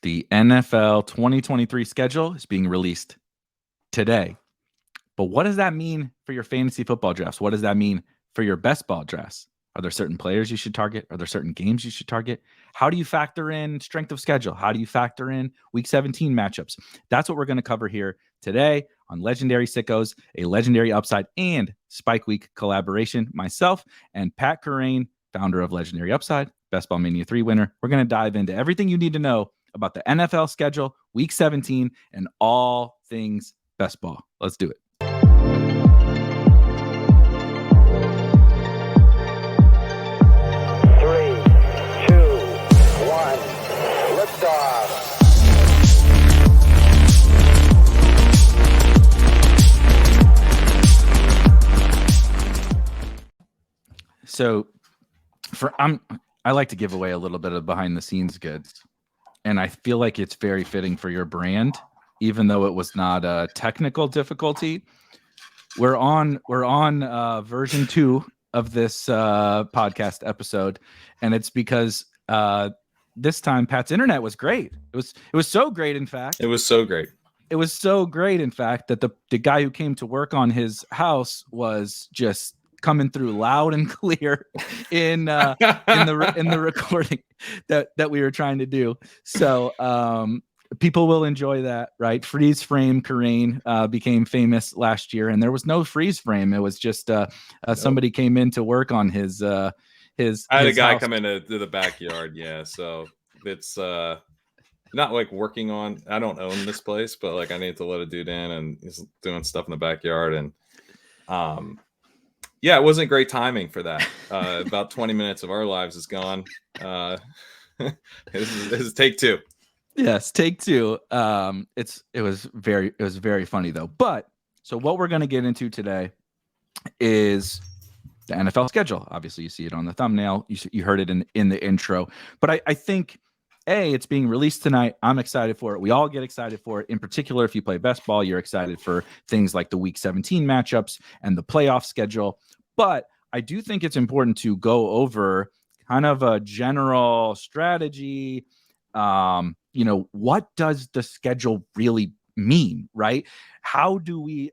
The NFL 2023 schedule is being released today. But what does that mean for your fantasy football drafts? What does that mean for your best ball drafts? Are there certain players you should target? Are there certain games you should target? How do you factor in strength of schedule? How do you factor in week 17 matchups? That's what we're going to cover here today on Legendary Sickos, a Legendary Upside and Spike Week collaboration. Myself and Pat Kerrane, founder of Legendary Upside, Best Ball Mania 3 winner. We're going to dive into everything you need to know about the NFL schedule, week 17, and all things best ball. Let's do it. So I like to give away a little bit of behind the scenes goods, and I feel like it's very fitting for your brand, even though it was not a technical difficulty. We're on version 2 of this podcast episode, and it's because this time Pat's internet was great. It was so great, in fact. It was so great. It was so great, in fact, that the guy who came to work on his house was just coming through loud and clear in the recording that we were trying to do. So people will enjoy that, right? Freeze frame Kerrane became famous last year, and there was no freeze frame. It was just somebody came in to work on his. I had a guy house. come into the backyard. Yeah, so it's not like working on. I don't own this place, but like I need to let a dude in, and he's doing stuff in the backyard, and yeah, it wasn't great timing for that. About 20 minutes of our lives is gone. This is take 2. Yes, take 2. It was very funny though. But so what we're going to get into today is the NFL schedule. Obviously, you see it on the thumbnail. You heard it in the intro. But I think it's being released tonight. I'm excited for it. We all get excited for it. In particular, if you play best ball, you're excited for things like the week 17 matchups and the playoff schedule. But I do think it's important to go over kind of a general strategy. What does the schedule really mean, right? How do we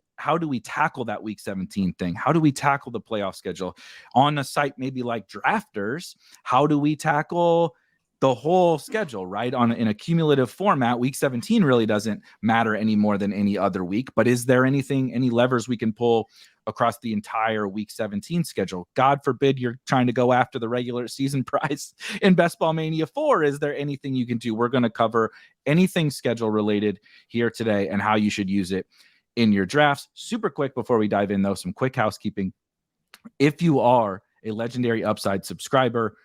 tackle that week 17 thing? How do we tackle the playoff schedule on a site maybe like Drafters? How do we tackle the whole schedule, right? In a cumulative format, week 17 really doesn't matter any more than any other week. But is there any levers we can pull across the entire week 17 schedule? God forbid you're trying to go after the regular season prize in Best Ball Mania 4. Is there anything you can do? We're going to cover anything schedule related here today and how you should use it in your drafts. Super quick before we dive in, though, some quick housekeeping. If you are a Legendary Upside subscriber,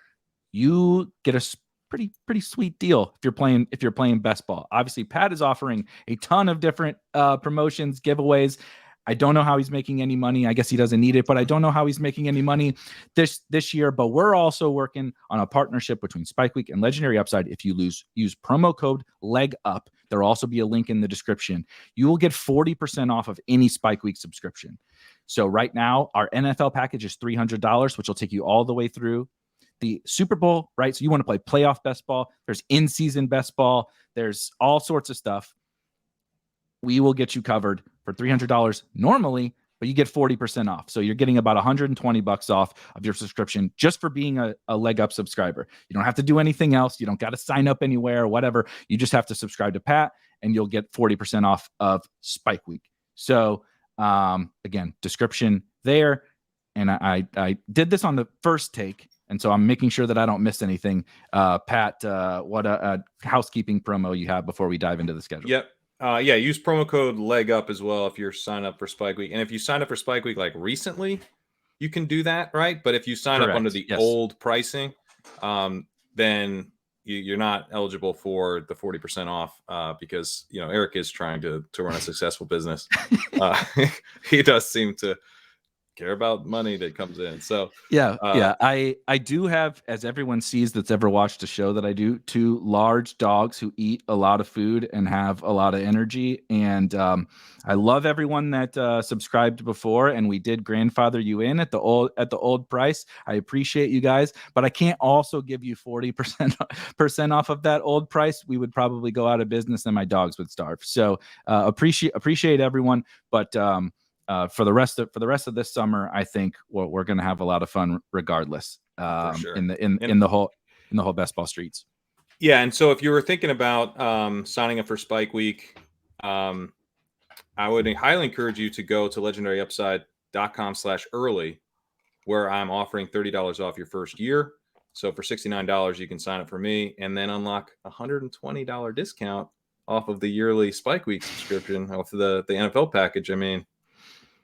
you get a pretty sweet deal if you're playing best ball. Obviously, Pat is offering a ton of different promotions, giveaways. I don't know how he's making any money. I guess he doesn't need it, but I don't know how he's making any money this year. But we're also working on a partnership between Spike Week and Legendary Upside. If you use promo code LEGUP, there'll also be a link in the description. You will get 40% off of any Spike Week subscription. So right now, our NFL package is $300, which will take you all the way through the Super Bowl, right? So you want to play playoff best ball. There's in-season best ball. There's all sorts of stuff. We will get you covered for $300 normally, but you get 40% off. So you're getting about $120 off of your subscription just for being a Leg Up subscriber. You don't have to do anything else. You don't got to sign up anywhere or whatever. You just have to subscribe to Pat and you'll get 40% off of Spike Week. So again, description there. And I did this on the first take, and so I'm making sure that I don't miss anything. Pat, what a housekeeping promo you have before we dive into the schedule. Yep. Use promo code LEGUP as well if you're signed up for Spike Week. And if you sign up for Spike Week like recently, you can do that, right? But if you sign up under the old pricing, then you're not eligible for the 40% off because Erik is trying to run a successful business. He does seem to care about money that comes in. So yeah. I do have, as everyone sees that's ever watched a show that I do, 2 large dogs who eat a lot of food and have a lot of energy. And I love everyone that subscribed before, and we did grandfather you in at the old price. I appreciate you guys, but I can't also give you 40% off of that old price. We would probably go out of business and my dogs would starve. So appreciate everyone, but for the rest of this summer, I think we're going to have a lot of fun regardless. For sure. In the whole best ball streets. Yeah, and so if you were thinking about signing up for Spike Week, I would highly encourage you to go to legendaryupside.com/early, where I'm offering $30 off your first year. So for $69, you can sign up for me and then unlock a $120 discount off of the yearly Spike Week subscription off of the NFL package. I mean,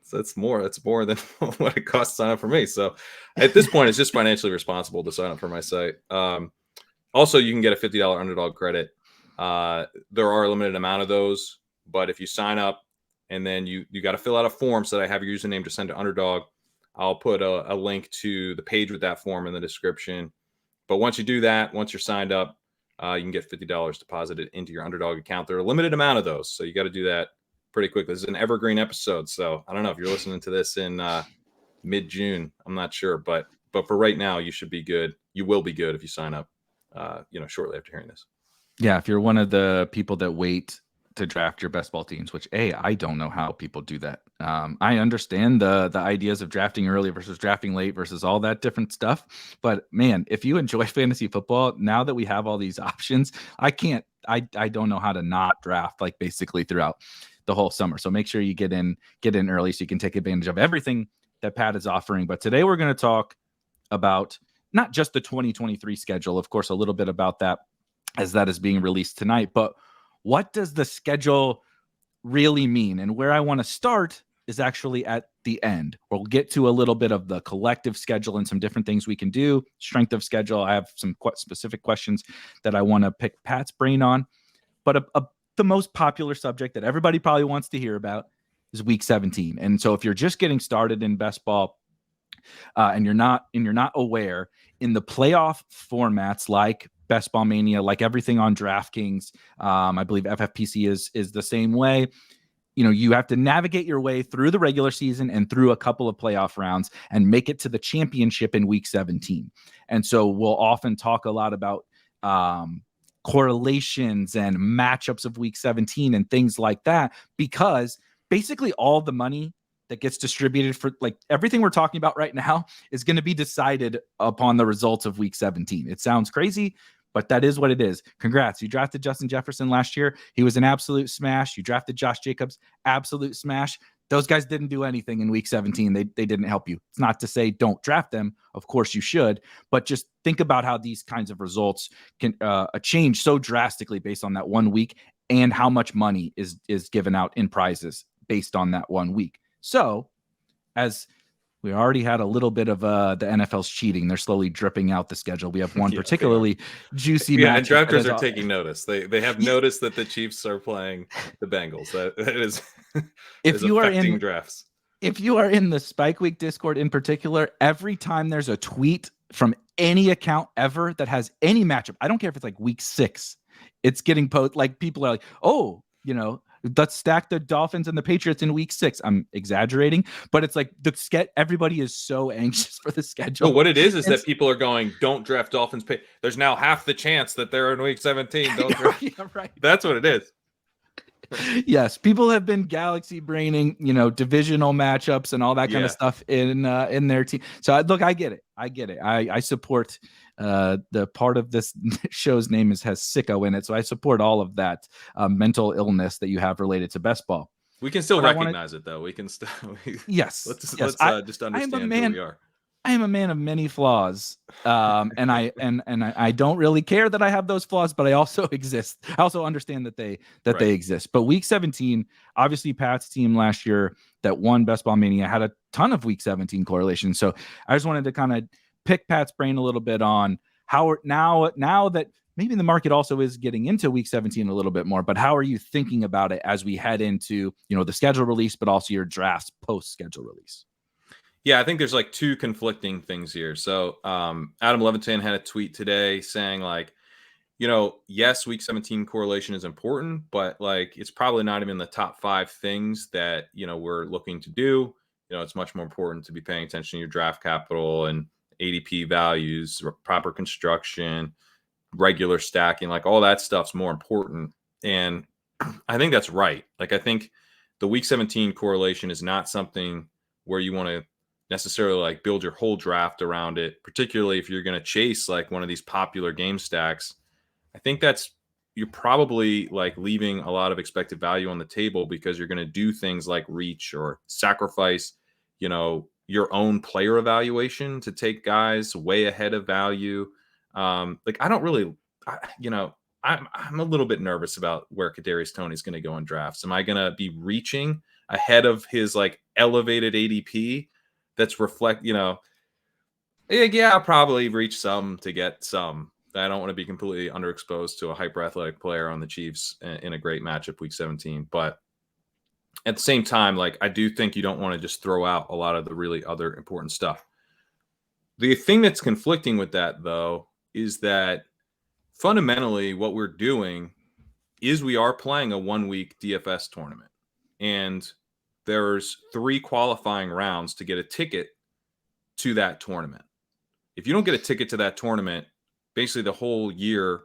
so it's more than what it costs to sign up for me. So at this point, it's just financially responsible to sign up for my site. Also, you can get a $50 Underdog credit. There are a limited amount of those, but if you sign up and then you got to fill out a form so that I have your username to send to Underdog, I'll put a link to the page with that form in the description. But once you do that, once you're signed up, you can get $50 deposited into your Underdog account. There are a limited amount of those, so you got to do that pretty quickly. This is an evergreen episode, so I don't know if you're listening to this in mid-June. I'm not sure, but for right now, you should be good. You will be good if you sign up, shortly after hearing this. Yeah, if you're one of the people that wait to draft your best ball teams, which I don't know how people do that. I understand the ideas of drafting early versus drafting late versus all that different stuff. But man, if you enjoy fantasy football, now that we have all these options, I don't know how to not draft like basically throughout the whole summer. So make sure you get in early so you can take advantage of everything that Pat is offering. But today we're going to talk about not just the 2023 schedule, of course, a little bit about that as that is being released tonight, but what does the schedule really mean? And where I want to start is actually at the end. We'll get to a little bit of the collective schedule and some different things we can do, strength of schedule. I have some specific questions that I want to pick Pat's brain on. But the most popular subject that everybody probably wants to hear about is week 17. And so if you're just getting started in best ball and you're not aware, in the playoff formats like Best Ball Mania, like everything on DraftKings, I believe FFPC is the same way. You have to navigate your way through the regular season and through a couple of playoff rounds and make it to the championship in week 17. And so we'll often talk a lot about correlations and matchups of week 17 and things like that, because basically all the money that gets distributed for like everything we're talking about right now is going to be decided upon the results of week 17. It sounds crazy, but that is what it is. Congrats. You drafted Justin Jefferson last year. He was an absolute smash. You drafted Josh Jacobs, absolute smash. Those guys didn't do anything in week 17. They didn't help you. It's not to say don't draft them. Of course you should, but just think about how these kinds of results can change so drastically based on that 1 week and how much money is given out in prizes based on that 1 week. So as we already had a little bit of the NFL's cheating. They're slowly dripping out the schedule. We have one particularly juicy match. And drafters are taking notice. They have noticed that the Chiefs are playing the Bengals. That is if you affecting are in drafts. If you are in the Spike Week Discord in particular, every time there's a tweet from any account ever that has any matchup, I don't care if it's like week 6, it's getting posted. Like people are like, oh, let's stack the Dolphins and the Patriots in week 6. I'm exaggerating, but it's like everybody is so anxious for the schedule. No, what it is that people are going, don't draft Dolphins. There's now half the chance that they're in week 17. Don't draft. Yeah, right. That's what it is. Yes, people have been galaxy braining, divisional matchups and all that kind of stuff in their team. So look, I get it. I support the part of this show's name has sicko in it. So I support all of that mental illness that you have related to best ball. We can still recognize it though. We can still. Yes. Let's just understand who we are. I am a man of many flaws, and I don't really care that I have those flaws, but I also exist. I also understand that they exist. But week 17, obviously Pat's team last year that won Best Ball Mania had a ton of week 17 correlations. So I just wanted to kind of pick Pat's brain a little bit on how now that maybe the market also is getting into week 17 a little bit more, but how are you thinking about it as we head into the schedule release, but also your drafts post schedule release? Yeah, I think there's like two conflicting things here. So Adam Levitan had a tweet today saying like, yes, week 17 correlation is important, but like it's probably not even the top 5 things that, we're looking to do. It's much more important to be paying attention to your draft capital and ADP values, proper construction, regular stacking, like all that stuff's more important. And I think that's right. Like I think the week 17 correlation is not something where you want to necessarily like build your whole draft around it, particularly if you're going to chase like one of these popular game stacks. I think you're probably like leaving a lot of expected value on the table because you're going to do things like reach or sacrifice, your own player evaluation to take guys way ahead of value. Like I don't really, I'm a little bit nervous about where Kadarius Toney is going to go in drafts. Am I going to be reaching ahead of his like elevated ADP that's yeah, I'll probably reach some to get some. I don't want to be completely underexposed to a hyper athletic player on the Chiefs in a great matchup week 17. But at the same time, like I do think you don't want to just throw out a lot of the really other important stuff. The thing that's conflicting with that, though, is that fundamentally what we're doing is we are playing a 1-week DFS tournament. And there's 3 qualifying rounds to get a ticket to that tournament. If you don't get a ticket to that tournament, basically the whole year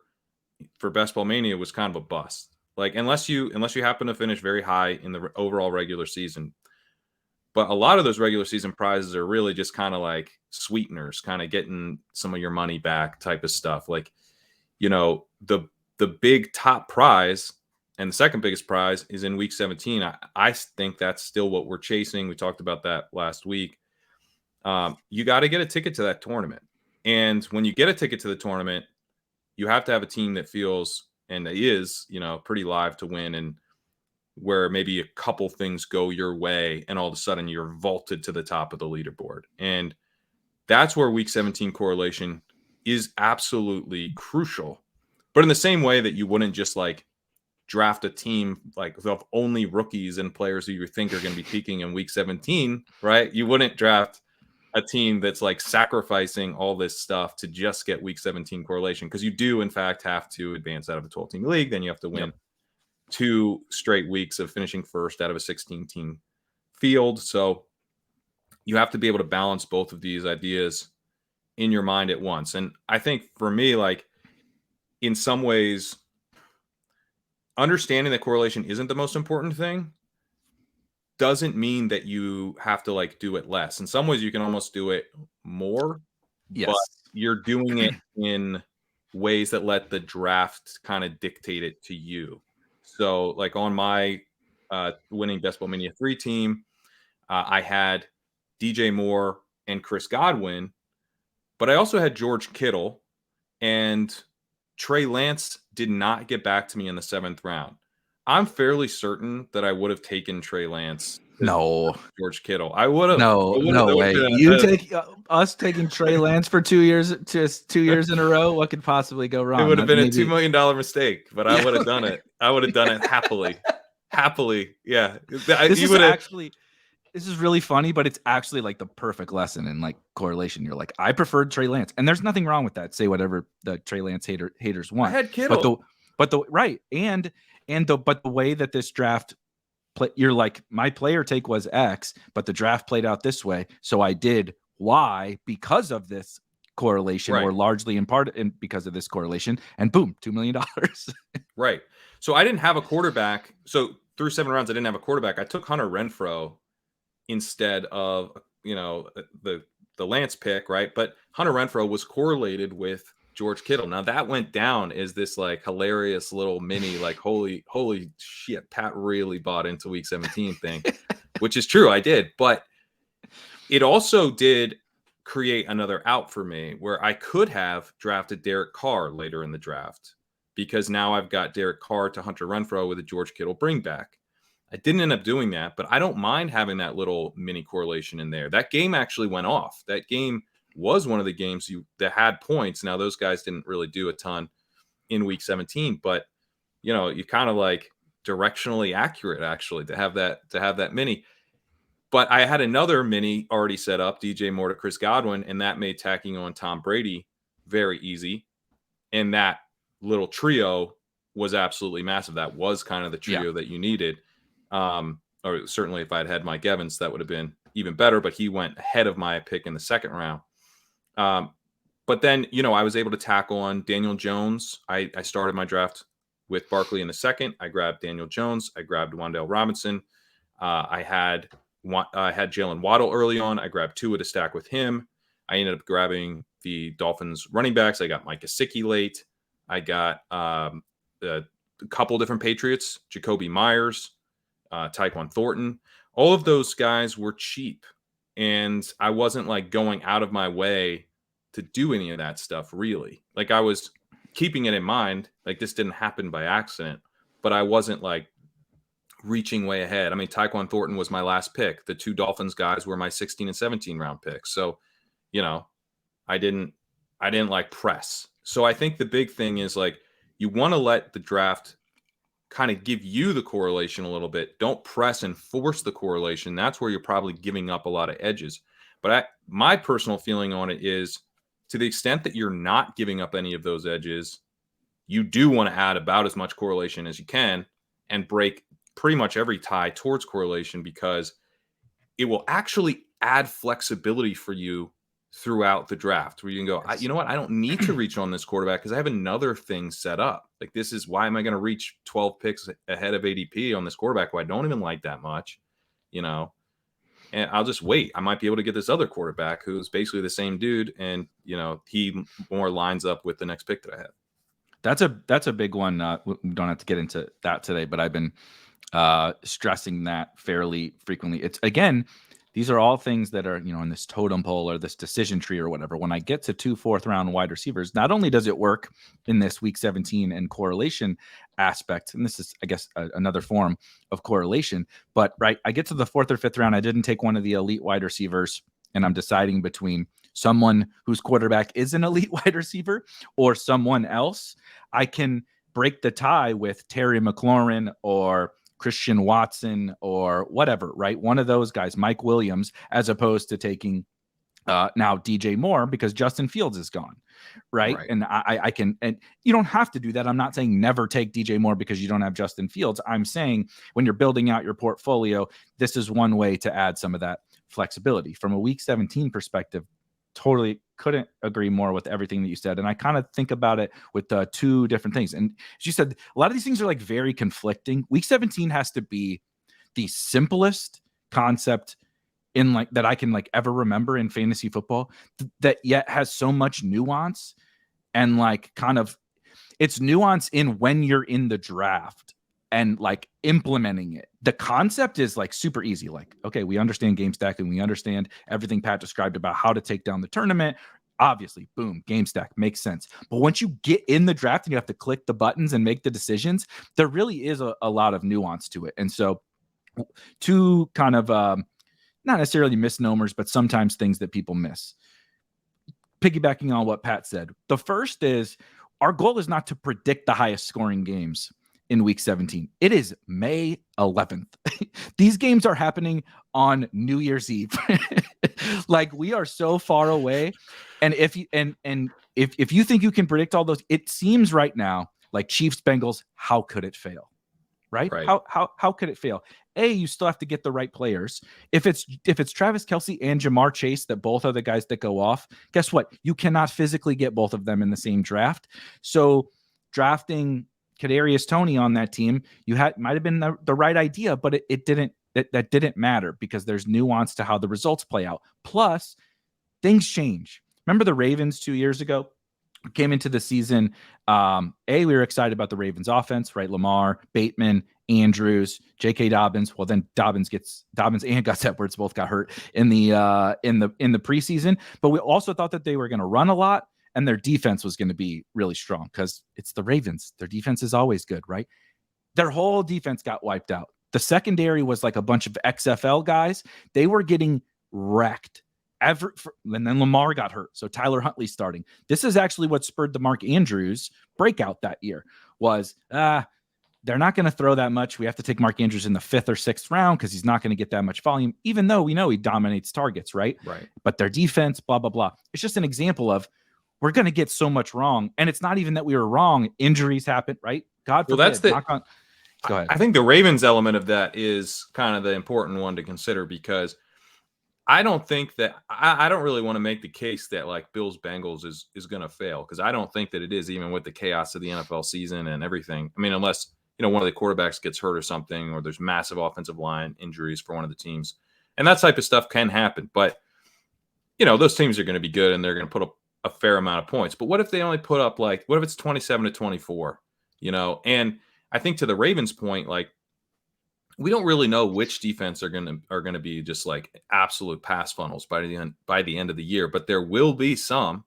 for Best Ball Mania was kind of a bust. Like unless you happen to finish very high in the overall regular season. But a lot of those regular season prizes are really just kind of like sweeteners, kind of getting some of your money back type of stuff. Like, the big top prize and the second biggest prize is in week 17. I think that's still what we're chasing. We talked about that last week. You got to get a ticket to that tournament. And when you get a ticket to the tournament, you have to have a team that feels and is, pretty live to win, and where maybe a couple things go your way and all of a sudden you're vaulted to the top of the leaderboard. And that's where week 17 correlation is absolutely crucial. But in the same way that you wouldn't just like draft a team like of only rookies and players who you think are going to be peaking in week 17, right? You wouldn't draft a team that's like sacrificing all this stuff to just get week 17 correlation, because you do in fact have to advance out of a 12-team league. Then you have to win 2 straight weeks of finishing first out of a 16-team field. So you have to be able to balance both of these ideas in your mind at once. And I think for me, like in some ways, understanding that correlation isn't the most important thing doesn't mean that you have to like do it less. In some ways, you can almost do it more, but you're doing it in ways that let the draft kind of dictate it to you. So like on my winning Best Ball Mania 3 team, I had DJ Moore and Chris Godwin, but I also had George Kittle, and Trey Lance did not get back to me in the 7th round. I'm fairly certain that I would have taken Trey Lance. No, George Kittle. I would have. No way. You take us taking Trey Lance for 2 years, just 2 years in a row. What could possibly go wrong? It would have been a $2 million mistake, but I would have done it. I would have done it happily. Yeah. This is really funny, but it's actually like the perfect lesson in like correlation. You're like, I preferred Trey Lance, and there's nothing wrong with that. Say whatever the Trey Lance haters want. I had Kittle, but the way that this draft play, you're like, my player take was X, but the draft played out this way, so I did Y because of this correlation, or largely in part because of this correlation, and boom, $2 million. Right. So I didn't have a quarterback. So through 7 rounds, I didn't have a quarterback. I took Hunter Renfrow instead of the Lance pick, right? But Hunter Renfrow was correlated with George Kittle. Now that went down as this like hilarious little mini like holy shit, Pat really bought into week 17 thing, which is true, I did. But it also did create another out for me where I could have drafted Derek Carr later in the draft, because now I've got Derek Carr to Hunter Renfrow with a George Kittle bring back. I didn't end up doing that, but I don't mind having that little mini correlation in there. That game actually went off. That game was one of the games that had points. Now those guys didn't really do a ton in week 17, but you kind of like directionally accurate actually to have that mini. But I had another mini already set up, DJ Moore to Chris Godwin, and that made tacking on Tom Brady very easy. And that little trio was absolutely massive. That was kind of the trio that you needed. Or certainly if I had Mike Evans, that would have been even better, but he went ahead of my pick in the second round. But then, I was able to tack on Daniel Jones. I started my draft with Barkley in the second. I grabbed Daniel Jones. I grabbed Wan'Dale Robinson. I had Jalen Waddle early on. I grabbed Tua to stack with him. I ended up grabbing the Dolphins running backs. I got Mike Gesicki late. I got a couple different Patriots, Jacoby Myers, Tyquan Thornton. All of those guys were cheap. And I wasn't like going out of my way to do any of that stuff, really. Like I was keeping it in mind, like this didn't happen by accident, but I wasn't like reaching way ahead. I mean, Tyquan Thornton was my last pick. The two Dolphins guys were my 16 and 17 round picks. So, I didn't like press. So I think the big thing is like, you want to let the draft kind of give you the correlation a little bit. Don't press and force the correlation. That's where you're probably giving up a lot of edges. But my personal feeling on it is, to the extent that you're not giving up any of those edges, you do want to add about as much correlation as you can and break pretty much every tie towards correlation, because it will actually add flexibility for you throughout the draft, where you can go, you know what? I don't need to reach on this quarterback because I have another thing set up. Like, this is why am I going to reach 12 picks ahead of ADP on this quarterback who I don't even like that much, and I'll just wait. I might be able to get this other quarterback who's basically the same dude, and he more lines up with the next pick that I have. That's a big one. We don't have to get into that today, but I've been stressing that fairly frequently. It's, again, these are all things that are, in this totem pole or this decision tree or whatever. When I get to 2 4th-round wide receivers, not only does it work in this week 17 and correlation aspect, and this is, I guess, another form of correlation, but right, I get to the 4th or 5th round, I didn't take one of the elite wide receivers, and I'm deciding between someone whose quarterback is an elite wide receiver or someone else. I can break the tie with Terry McLaurin or Christian Watson or whatever, right? One of those guys, Mike Williams, as opposed to taking now DJ Moore because Justin Fields is gone, right? And I can, and you don't have to do that. I'm not saying never take DJ Moore because you don't have Justin Fields. I'm saying when you're building out your portfolio, this is one way to add some of that flexibility. From a week 17 perspective, totally couldn't agree more with everything that you said. And I kind of think about it with two different things. And as you said, a lot of these things are like very conflicting. Week 17 has to be the simplest concept in like that I can like ever remember in fantasy football, that yet has so much nuance, and like kind of it's nuance in when you're in the draft and like implementing it. The concept is like super easy. Like, okay, we understand game stacking. We understand everything Pat described about how to take down the tournament. Obviously, boom, game stack makes sense. But once you get in the draft and you have to click the buttons and make the decisions, there really is a lot of nuance to it. And so two kind of not necessarily misnomers, but sometimes things that people miss. Piggybacking on what Pat said, the first is our goal is not to predict the highest scoring games in week 17. It is May 11th. These games are happening on New Year's Eve. Like, we are so far away. And if you if you think you can predict all those, it seems right now like Chiefs Bengals, how could it fail? Right? How could it fail? You still have to get the right players. If it's Travis Kelce and Jamar Chase, that both are the guys that go off, guess what? You cannot physically get both of them in the same draft. So drafting Kadarius Toney on that team, might have been the right idea, but it didn't. That didn't matter because there's nuance to how the results play out. Plus, things change. Remember the Ravens 2 years ago? Came into the season. We were excited about the Ravens offense, right? Lamar, Bateman, Andrews, J.K. Dobbins. Well, then Dobbins and Gus Edwards both got hurt in the preseason. But we also thought that they were going to run a lot and their defense was going to be really strong because it's the Ravens. Their defense is always good, right? Their whole defense got wiped out. The secondary was like a bunch of XFL guys. They were getting wrecked. And then Lamar got hurt. So Tyler Huntley starting. This is actually what spurred the Mark Andrews breakout that year was, they're not going to throw that much. We have to take Mark Andrews in the 5th or 6th round because he's not going to get that much volume, even though we know he dominates targets, right? Right. But their defense, blah, blah, blah. It's just an example of we're going to get so much wrong. And it's not even that we were wrong. Injuries happen, right? God forbid. Well, that's Go ahead. I think the Ravens element of that is kind of the important one to consider, because I don't think that I don't really want to make the case that like Bills Bengals is going to fail, because I don't think that it is, even with the chaos of the NFL season and everything. I mean, unless, one of the quarterbacks gets hurt or something, or there's massive offensive line injuries for one of the teams, and that type of stuff can happen. But those teams are going to be good and they're going to put up a fair amount of points. But what if they only put up what if it's 27-24? And I think to the Ravens' point, like, we don't really know which defense are going to be just like absolute pass funnels by the end of the year, but there will be some,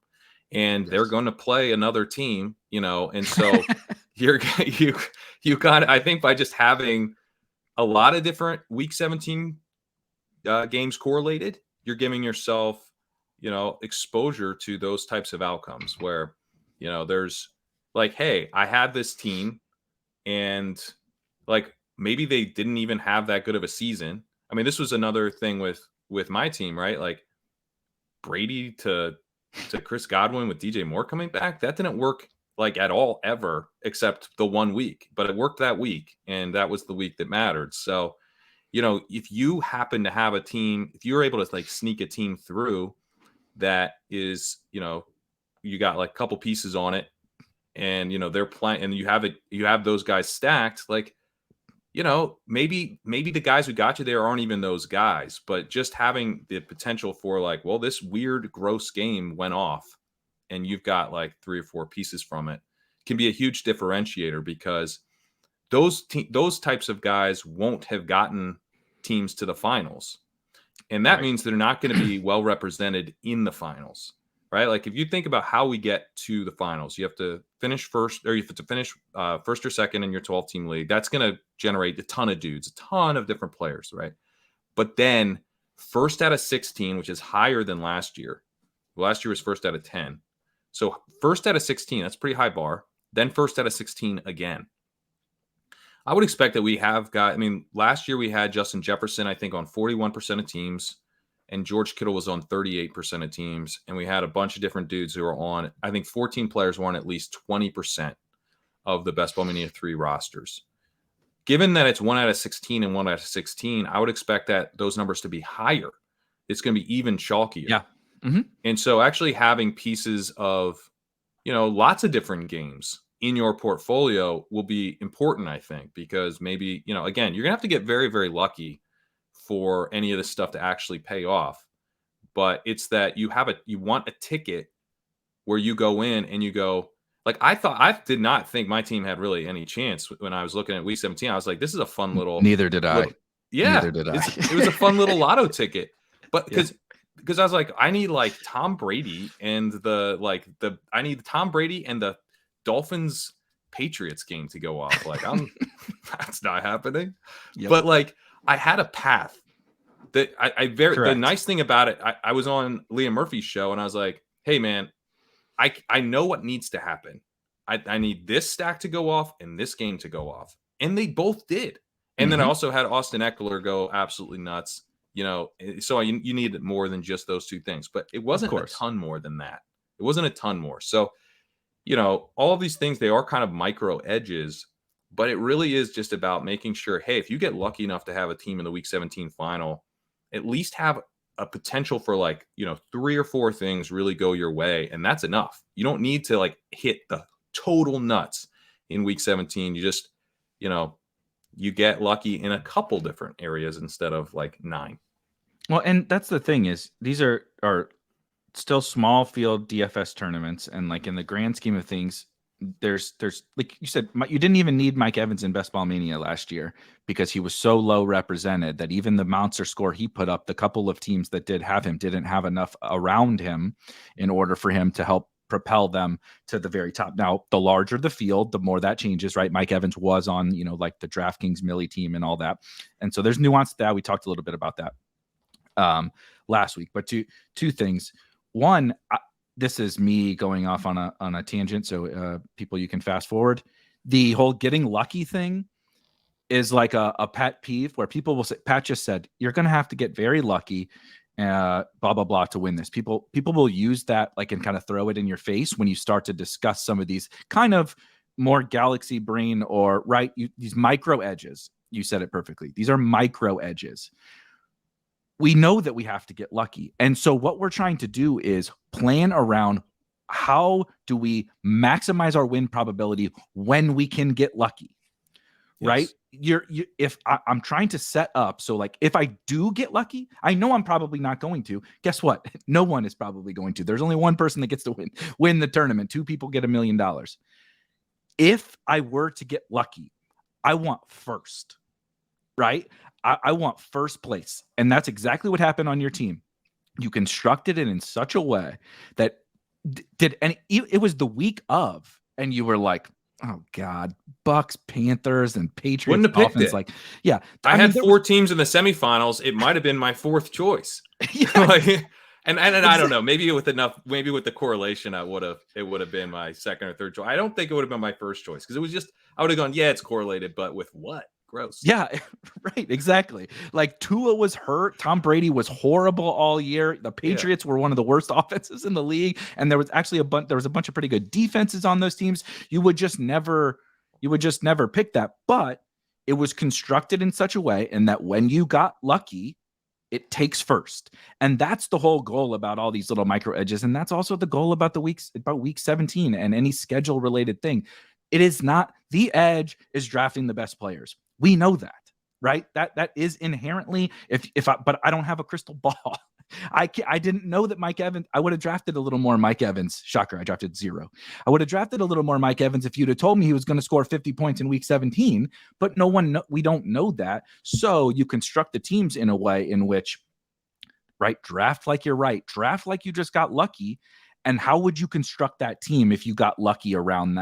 and they're going to play another team, and so you got, I think, by just having a lot of different week 17 games correlated, you're giving yourself exposure to those types of outcomes where there's like, hey, I had this team, and like, maybe they didn't even have that good of a season. I mean, this was another thing with my team, right? Like Brady to Chris Godwin with DJ Moore coming back, that didn't work like at all ever, except the 1 week. But it worked that week, and that was the week that mattered. So, if you happen to have a team, if you're able to like sneak a team through that is, you got like a couple pieces on it, and they're playing, and you have those guys stacked, like, maybe the guys who got you there aren't even those guys, but just having the potential for like, well, this weird, gross game went off and you've got like 3 or 4 pieces from it can be a huge differentiator, because those types of guys won't have gotten teams to the finals. And that means they're not going to be well represented in the finals, right? Like, if you think about how we get to the finals, you have to finish first, or you have to finish first or second in your 12-team league. That's going to generate a ton of dudes, a ton of different players, right? But then first out of 16, which is higher than last year. Last year was first out of 10. So first out of 16, that's a pretty high bar. Then first out of 16 again. I would expect that we have got, last year we had Justin Jefferson, I think, on 41% of teams, and George Kittle was on 38% of teams. And we had a bunch of different dudes who were on, I think 14 players were on at least 20% of the Best Ball Mania 3 rosters. Given that it's 1 out of 16 and 1 out of 16, I would expect that those numbers to be higher. It's going to be even chalkier. Yeah. Mm-hmm. And so actually having pieces of, lots of different games in your portfolio will be important, I think, because maybe, again, you're going to have to get very, very lucky for any of this stuff to actually pay off. But it's that you want a ticket where you go in and you go, like, I did not think my team had really any chance when I was looking at week 17. I was like, this is a fun little. Neither did I. Neither did I. It was a fun little lotto ticket. But because I was like, I need like Tom Brady and I need Tom Brady and the Dolphins Patriots game to go off. Like, that's not happening. Yep. But like, I had a path that the nice thing about it, I was on Liam Murphy's show and I was like, hey man, I know what needs to happen. I need this stack to go off and this game to go off. And they both did. And then I also had Austin Eckler go absolutely nuts, so you need more than just those 2 things, but it wasn't a ton more than that. It wasn't a ton more. So, all of these things, they are kind of micro edges, but it really is just about making sure, hey, if you get lucky enough to have a team in the week 17 final, at least have a potential for like, 3 or 4 things really go your way. And that's enough. You don't need to like hit the total nuts in week 17. You just, you get lucky in a couple different areas instead of like 9. Well, and that's the thing is these are still small field DFS tournaments. And like in the grand scheme of things, there's like you said, you didn't even need Mike Evans in Best Ball Mania last year because he was so low represented that even the monster score he put up, the couple of teams that did have him didn't have enough around him in order for him to help propel them to the very top. Now, the larger the field, the more that changes, right? Mike Evans was on, like the DraftKings Millie team and all that. And so there's nuance to that. We talked a little bit about that last week, but two things. One, this is me going off on a tangent, so people, you can fast forward. the whole getting lucky thing is like a pet peeve where people will say, Pat just said, you're going to have to get very lucky, blah, blah, blah, to win this. People will use that like and kind of throw it in your face when you start to discuss some of these kind of more galaxy brain or these micro edges. You said it perfectly. These are micro edges. We know that we have to get lucky. And so what we're trying to do is plan around how do we maximize our win probability when we can get lucky, right? If I'm trying to set up, so like if I do get lucky, I know I'm probably not going to. Guess what? No one is probably going to. There's only one person that gets to win the tournament. 2 people get $1 million. If I were to get lucky, I want first, right? I want first place. And that's exactly what happened on your team. You constructed it in such a way that it was the week of, and you were like, oh God, Bucks, Panthers, and Patriots. Wouldn't have picked it. Like, yeah, I had 4 teams in the semifinals. It might have been my 4th choice. Yeah. and I don't know. Maybe with the correlation, it would have been my 2nd or 3rd choice. I don't think it would have been my 1st choice because it was just I would have gone, yeah, it's correlated, but with what? Gross. Yeah, right. Exactly. Like Tua was hurt. Tom Brady was horrible all year. The Patriots were one of the worst offenses in the league. And there was actually a bunch of pretty good defenses on those teams. You would just never pick that. But it was constructed in such a way and that when you got lucky, it takes first. And that's the whole goal about all these little micro edges. And that's also the goal about week 17 and any schedule related thing. It is not the edge is drafting the best players. We know that, right? That is inherently but I don't have a crystal ball. I didn't know that Mike Evans. I would have drafted a little more Mike Evans. Shocker, I drafted 0. I would have drafted a little more Mike Evans if you'd have told me he was going to score 50 points in week 17. But we don't know that. So you construct the teams in a way in which, right, draft like you're right, draft like you just got lucky. And how would you construct that team if you got lucky around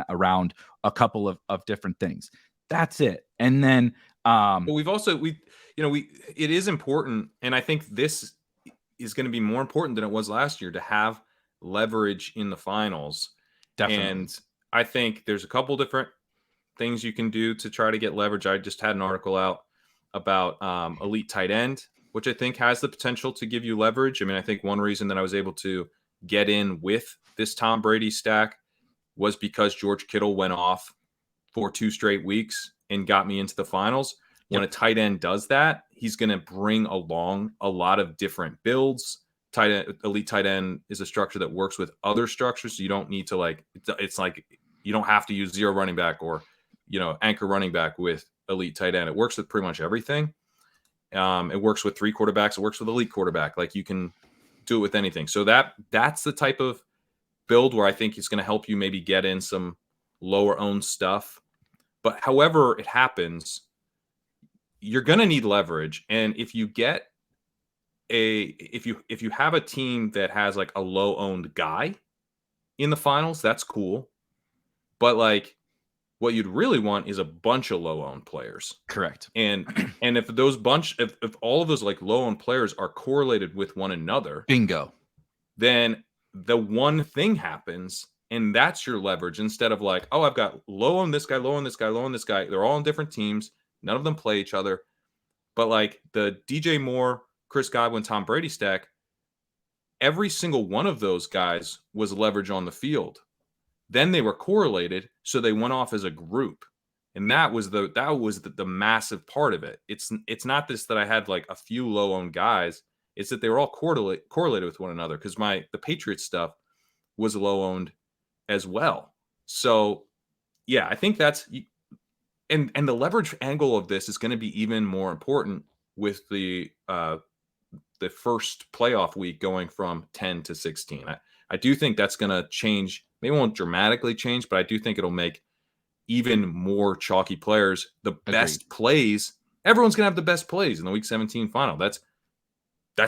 a couple of different things? That's it. And then but it is important, and I think this is going to be more important than it was last year to have leverage in the finals. Definitely. And I think there's a couple different things you can do to try to get leverage. I just had an article out about elite tight end, which I think has the potential to give you leverage. I mean, I think one reason that I was able to get in with this Tom Brady stack was because George Kittle went off for 2 straight weeks and got me into the finals. When a tight end does that, he's going to bring along a lot of different builds. Elite tight end is a structure that works with other structures. So you don't need to it's like you don't have to use 0 running back or, anchor running back with elite tight end. It works with pretty much everything. It works with 3 quarterbacks. It works with elite quarterback. Like you can do it with anything. So that's the type of build where I think it's going to help you maybe get in some lower owned stuff. But however it happens, you're going to need leverage. And if you get if you have a team that has like a low owned guy in the finals, that's cool. But like what you'd really want is a bunch of low owned players. Correct. And if if all of those like low owned players are correlated with one another, bingo, then the one thing happens. And that's your leverage instead of like, oh, I've got low on this guy, low on this guy, low on this guy. They're all on different teams. None of them play each other. But like the DJ Moore, Chris Godwin, Tom Brady stack, every single one of those guys was leverage on the field. Then they were correlated, so they went off as a group. And that was the massive part of it. It's not this that I had like a few low owned guys. It's that they were all correlated with one another because the Patriots stuff was low owned as well. So yeah, I think that's and the leverage angle of this is going to be even more important with the first playoff week going from 10 to 16. I do think that's going to change. Maybe it won't dramatically change, but I do think it'll make even more chalky players. The best plays, everyone's going to have the best plays in the week 17 final. That's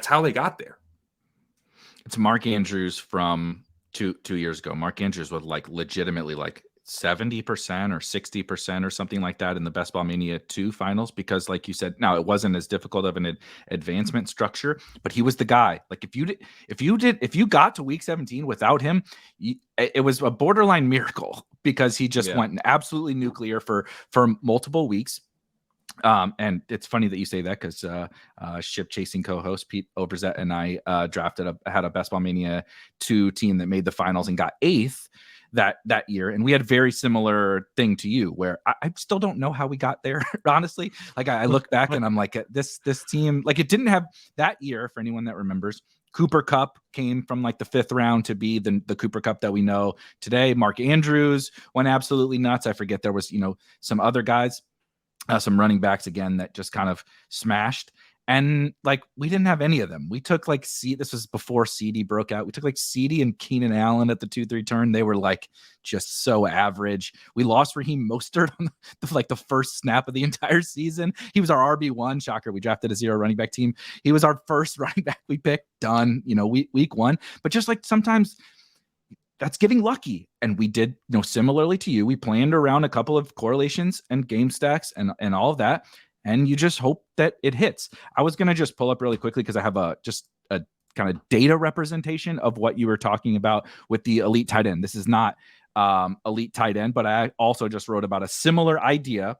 how they got there. It's Mark Andrews from two years ago. Mark Andrews was like legitimately like 70% or 60% or something like that in the Best Ball Mania 2 finals, because like you said, now it wasn't as difficult of an advancement structure, but he was the guy. Like if you got to week 17 without him, it was a borderline miracle, because he just went absolutely nuclear for multiple weeks. And it's funny that you say that, because ship chasing co-host Pete Overzet and I had a Best Ball Mania 2 team that made the finals and got 8th that year, and we had a very similar thing to you, where I still don't know how we got there. Honestly, like I look back and I'm like, this team, like, it didn't have that year. For anyone that remembers, Cooper Kupp came from like the 5th round to be the Cooper Kupp that we know today. Mark Andrews went absolutely nuts. I forget, there was some other guys, some running backs again that just kind of smashed. And like, we didn't have any of them. We took like this was before CD broke out. We took like CD and Keenan Allen at the 2-3 turn. They were like just so average. We lost Raheem Mostert on the first snap of the entire season. He was our RB1. Shocker. We drafted a 0 running back team. He was our first running back we picked. Done, week 1. But just like sometimes that's getting lucky. And we did, similarly to you, we planned around a couple of correlations and game stacks and all of that. And you just hope that it hits. I was going to just pull up really quickly, because I have a kind of data representation of what you were talking about with the elite tight end. This is not elite tight end, but I also just wrote about a similar idea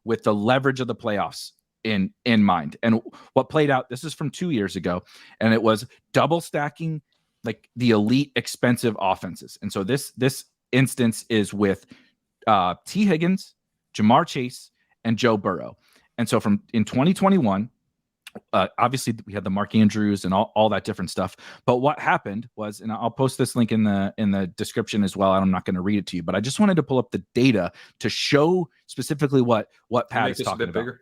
with the leverage of the playoffs in mind. And what played out, this is from 2 years ago, and it was double stacking like the elite expensive offenses. And so this instance is with T. Higgins, Jamar Chase, and Joe Burrow. And so in 2021, obviously we had the Mark Andrews and all that different stuff. But what happened was, and I'll post this link in the description as well, and I'm not going to read it to you, but I just wanted to pull up the data to show specifically what Pat is talking about. Bigger?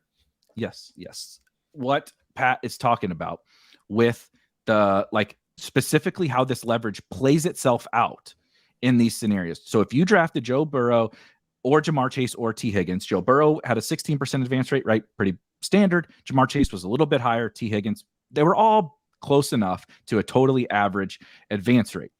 Yes. What Pat is talking about with the, like, specifically how this leverage plays itself out in these scenarios. So if you drafted Joe Burrow or Jamar Chase or T. Higgins, Joe Burrow had a 16% advance rate, right? Pretty standard. Jamar Chase was a little bit higher. T. Higgins, they were all close enough to a totally average advance rate.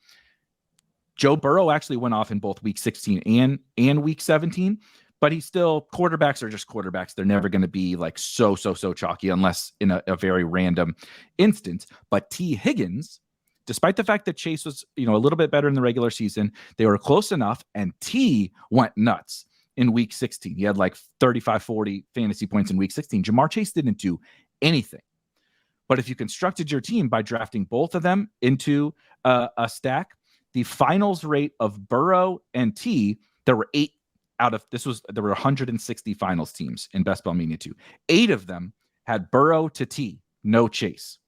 Joe Burrow actually went off in both week 16 and week 17, but quarterbacks are just quarterbacks. They're never going to be like so chalky unless in a very random instance. But T. Higgins, despite the fact that Chase was, a little bit better in the regular season, they were close enough, and T went nuts in week 16. He had like 35, 40 fantasy points in week 16. Jamar Chase didn't do anything. But if you constructed your team by drafting both of them into a stack, the finals rate of Burrow and T, there were 160 finals teams in Best Ball Mania 2. 8 of them had Burrow to T, no Chase.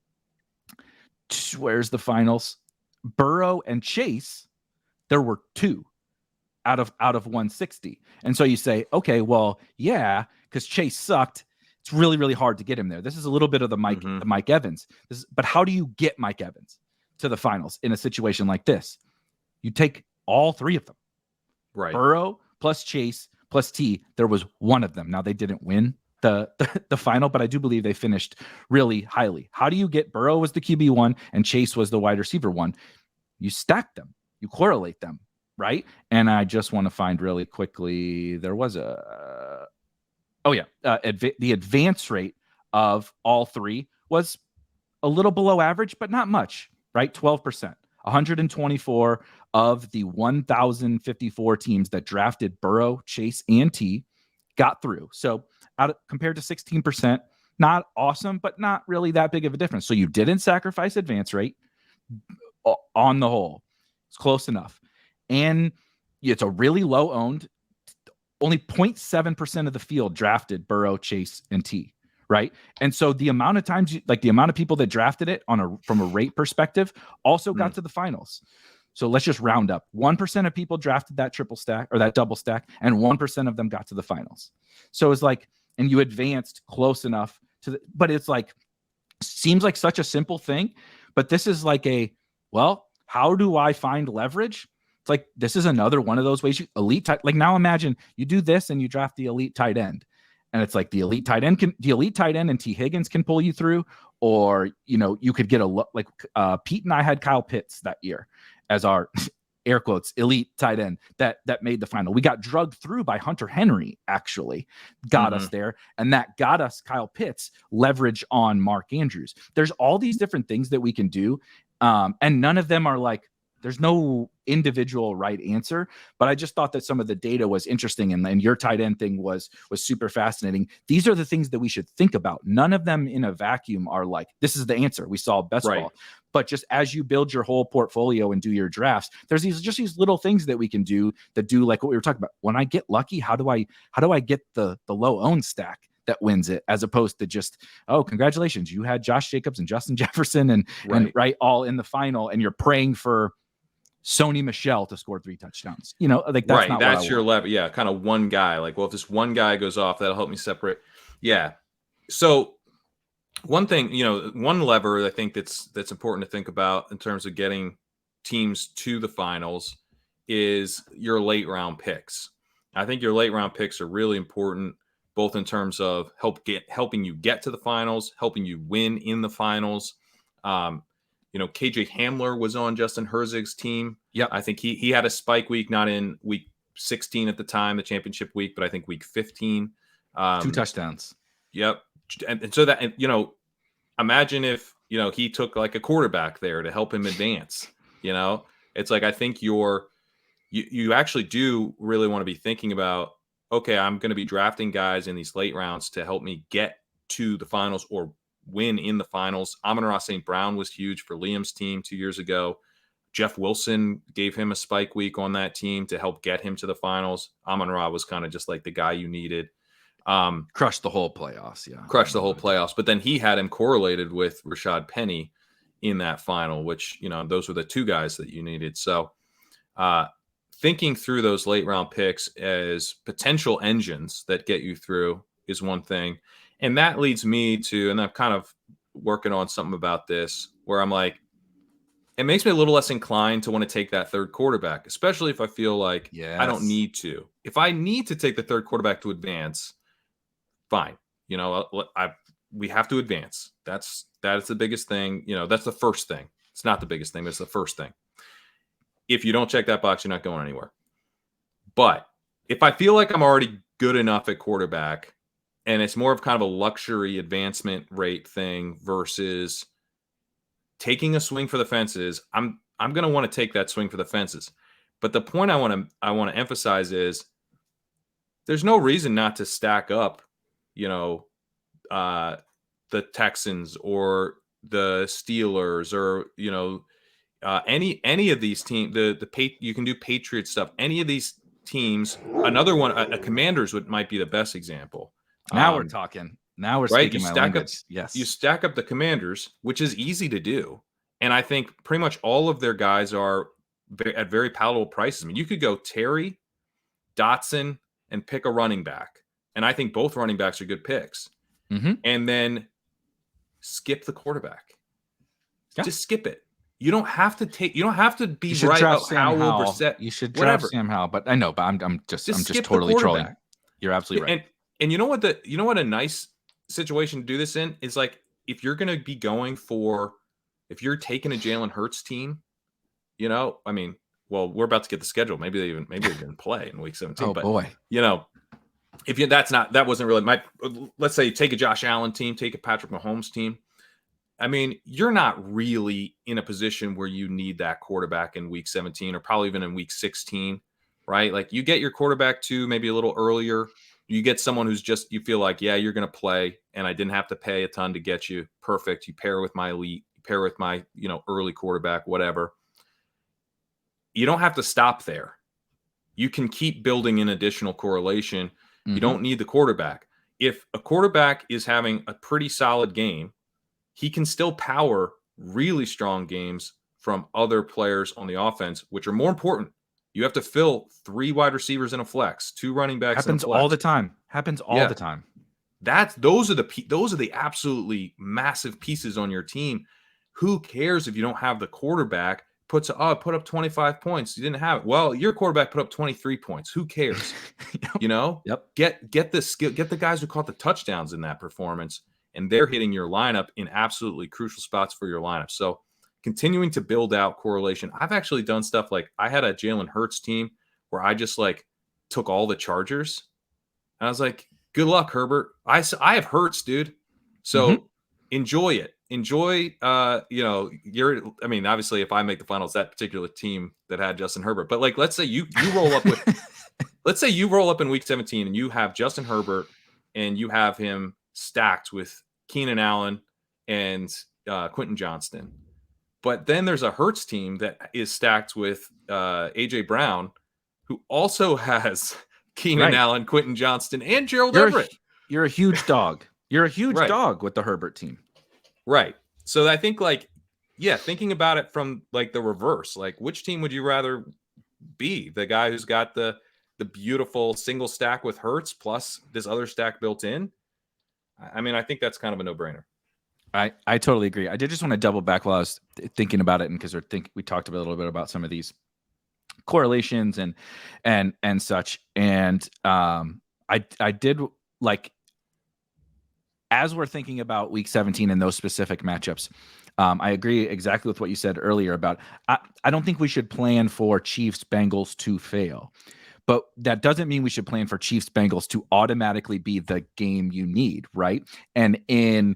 Where's the finals? Burrow and Chase, there were 2 out of 160. And so you say, okay, well, yeah, because Chase sucked. It's really, really hard to get him there. This is a little bit of the Mike Evans. But how do you get Mike Evans to the finals in a situation like this? You take all 3 of them. Right. Burrow plus Chase plus T. There was one of them. Now, they didn't win the final, but I do believe they finished really highly. How do you get Burrow was the QB1 and Chase was the wide receiver 1? You stack them. You correlate them, right? And I just want to find really quickly, there was the advance rate of all 3 was a little below average, but not much, right? 12%. 124 of the 1,054 teams that drafted Burrow, Chase, and T got through. So compared to 16%, not awesome, but not really that big of a difference. So you didn't sacrifice advance rate on the whole. It's close enough. And it's a really low owned, only 0.7% of the field drafted Burrow, Chase, and T, right? And so the amount of times, the amount of people that drafted it from a rate perspective also got to the finals. So let's just round up. 1% of people drafted that triple stack or that double stack, and 1% of them got to the finals. So it's like, and you advanced close enough but it's like, seems like such a simple thing, but this is like how do I find leverage? It's like, this is another one of those ways now imagine you do this and you draft the elite tight end. And it's like the elite tight end and T. Higgins can pull you through, or, you could get Pete and I had Kyle Pitts that year as our air quotes, elite tight end that made the final. We got drugged through by Hunter Henry, actually got us there. And that got us Kyle Pitts leverage on Mark Andrews. There's all these different things that we can do. And none of them are like, there's no individual right answer, but I just thought that some of the data was interesting, and your tight end thing was super fascinating. These are the things that we should think about. None of them in a vacuum are like, this is the answer. We saw best ball. But just as you build your whole portfolio and do your drafts, there's these little things that we can do that do like what we were talking about. When I get lucky, how do I get the low owned stack that wins it, as opposed to just, oh, congratulations, you had Josh Jacobs and Justin Jefferson and all in the final, and you're praying for Sony Michel to score 3 touchdowns. Like that's not that's your lever. Yeah, kind of one guy. Like, well, if this one guy goes off, that'll help me separate. Yeah. So one thing, one lever I think that's important to think about in terms of getting teams to the finals is your late round picks. I think your late round picks are really important, both in terms of helping you get to the finals, helping you win in the finals. KJ Hamler was on Justin Herzig's team. Yeah, I think he had a spike week, not in week 16 at the time, the championship week, but I think week 15. 2 touchdowns. Yep. And so that, imagine if, he took like a quarterback there to help him advance. It's like, I think you actually do really want to be thinking about, okay, I'm going to be drafting guys in these late rounds to help me get to the finals or win in the finals. Amon-Ra St. Brown was huge for Liam's team 2 years ago. Jeff Wilson gave him a spike week on that team to help get him to the finals. Amon-Ra was kind of just like the guy you needed. Crushed the whole playoffs. Yeah. Crushed the whole playoffs. But then he had him correlated with Rashad Penny in that final, which, those were the 2 guys that you needed. So thinking through those late round picks as potential engines that get you through is one thing. And that leads me to, and I'm kind of working on something about this where I'm like, it makes me a little less inclined to want to take that third quarterback, especially if I feel like I don't need to. If I need to take the third quarterback to advance, fine. We have to advance. That is the biggest thing. That's the first thing. It's not the biggest thing, but it's the first thing. If you don't check that box, you're not going anywhere. But if I feel like I'm already good enough at quarterback, and it's more of kind of a luxury advancement rate thing versus taking a swing for the fences, I'm going to want to take that swing for the fences. But the point I want to emphasize is there's no reason not to stack up, the Texans or the Steelers or any of these teams. You can do Patriot stuff. Any of these teams. Another one, a Commanders might be the best example. Now we're talking. Now we're speaking my language. Yes. You stack up the Commanders, which is easy to do. And I think pretty much all of their guys are at very palatable prices. I mean, you could go Terry, Dotson, and pick a running back. And I think both running backs are good picks. And then skip the quarterback. Yeah. Just skip it. You don't have to be right about Howell or Brissett. You should draft Sam Howell, but I know, but I'm just totally trolling. You're absolutely right. And you know what a nice situation to do this in is, like, if you're going to be going for, if you're taking a Jalen Hurts team, I mean, well, we're about to get the schedule. Maybe they didn't play in week 17. Oh, but, boy. If that wasn't really let's say take a Josh Allen team, take a Patrick Mahomes team. I mean, you're not really in a position where you need that quarterback in week 17 or probably even in week 16, right? Like, you get your quarterback to maybe a little earlier. You get someone who's just, you feel like, yeah, you're going to play and I didn't have to pay a ton to get you. Perfect. You pair with my elite, you pair with my, early quarterback, whatever. You don't have to stop there. You can keep building in additional correlation. You don't need the quarterback. If a quarterback is having a pretty solid game, he can still power really strong games from other players on the offense, which are more important. You have to fill 3 wide receivers in a flex, 2 running backs. Happens all the time. The time. Those are the absolutely massive pieces on your team. Who cares if you don't have the quarterback? Put up 25 points. You didn't have it. Well, your quarterback put up 23 points. Who cares? Yep. Get the skill. Get the guys who caught the touchdowns in that performance, and they're hitting your lineup in absolutely crucial spots for your lineup. So continuing to build out correlation. I've actually done stuff like I had a Jalen Hurts team where I just like took all the Chargers. And I was like, good luck, Herbert. I have Hurts, dude. So enjoy it. Enjoy, obviously if I make the finals, that particular team that had Justin Herbert, but like, let's say you roll up with, let's say you roll up in week 17 and you have Justin Herbert and you have him stacked with Keenan Allen and Quentin Johnston. But then there's a Hurts team that is stacked with A.J. Brown, who also has Keenan Allen, Quentin Johnston, and Gerald Everett. You're a huge dog. You're a huge dog with the Herbert team. Right. So I think thinking about it from like the reverse, like which team would you rather be? The guy who's got the beautiful single stack with Hurts plus this other stack built in? I mean, I think that's kind of a no-brainer. I totally agree. I did just want to double back while I was thinking about it, and because we talked a little bit about some of these correlations and such, and I did like, as we're thinking about week 17 and those specific matchups, I agree exactly with what you said earlier about I don't think we should plan for Chiefs Bengals to fail. But that doesn't mean we should plan for Chiefs Bengals to automatically be the game you need, right? And in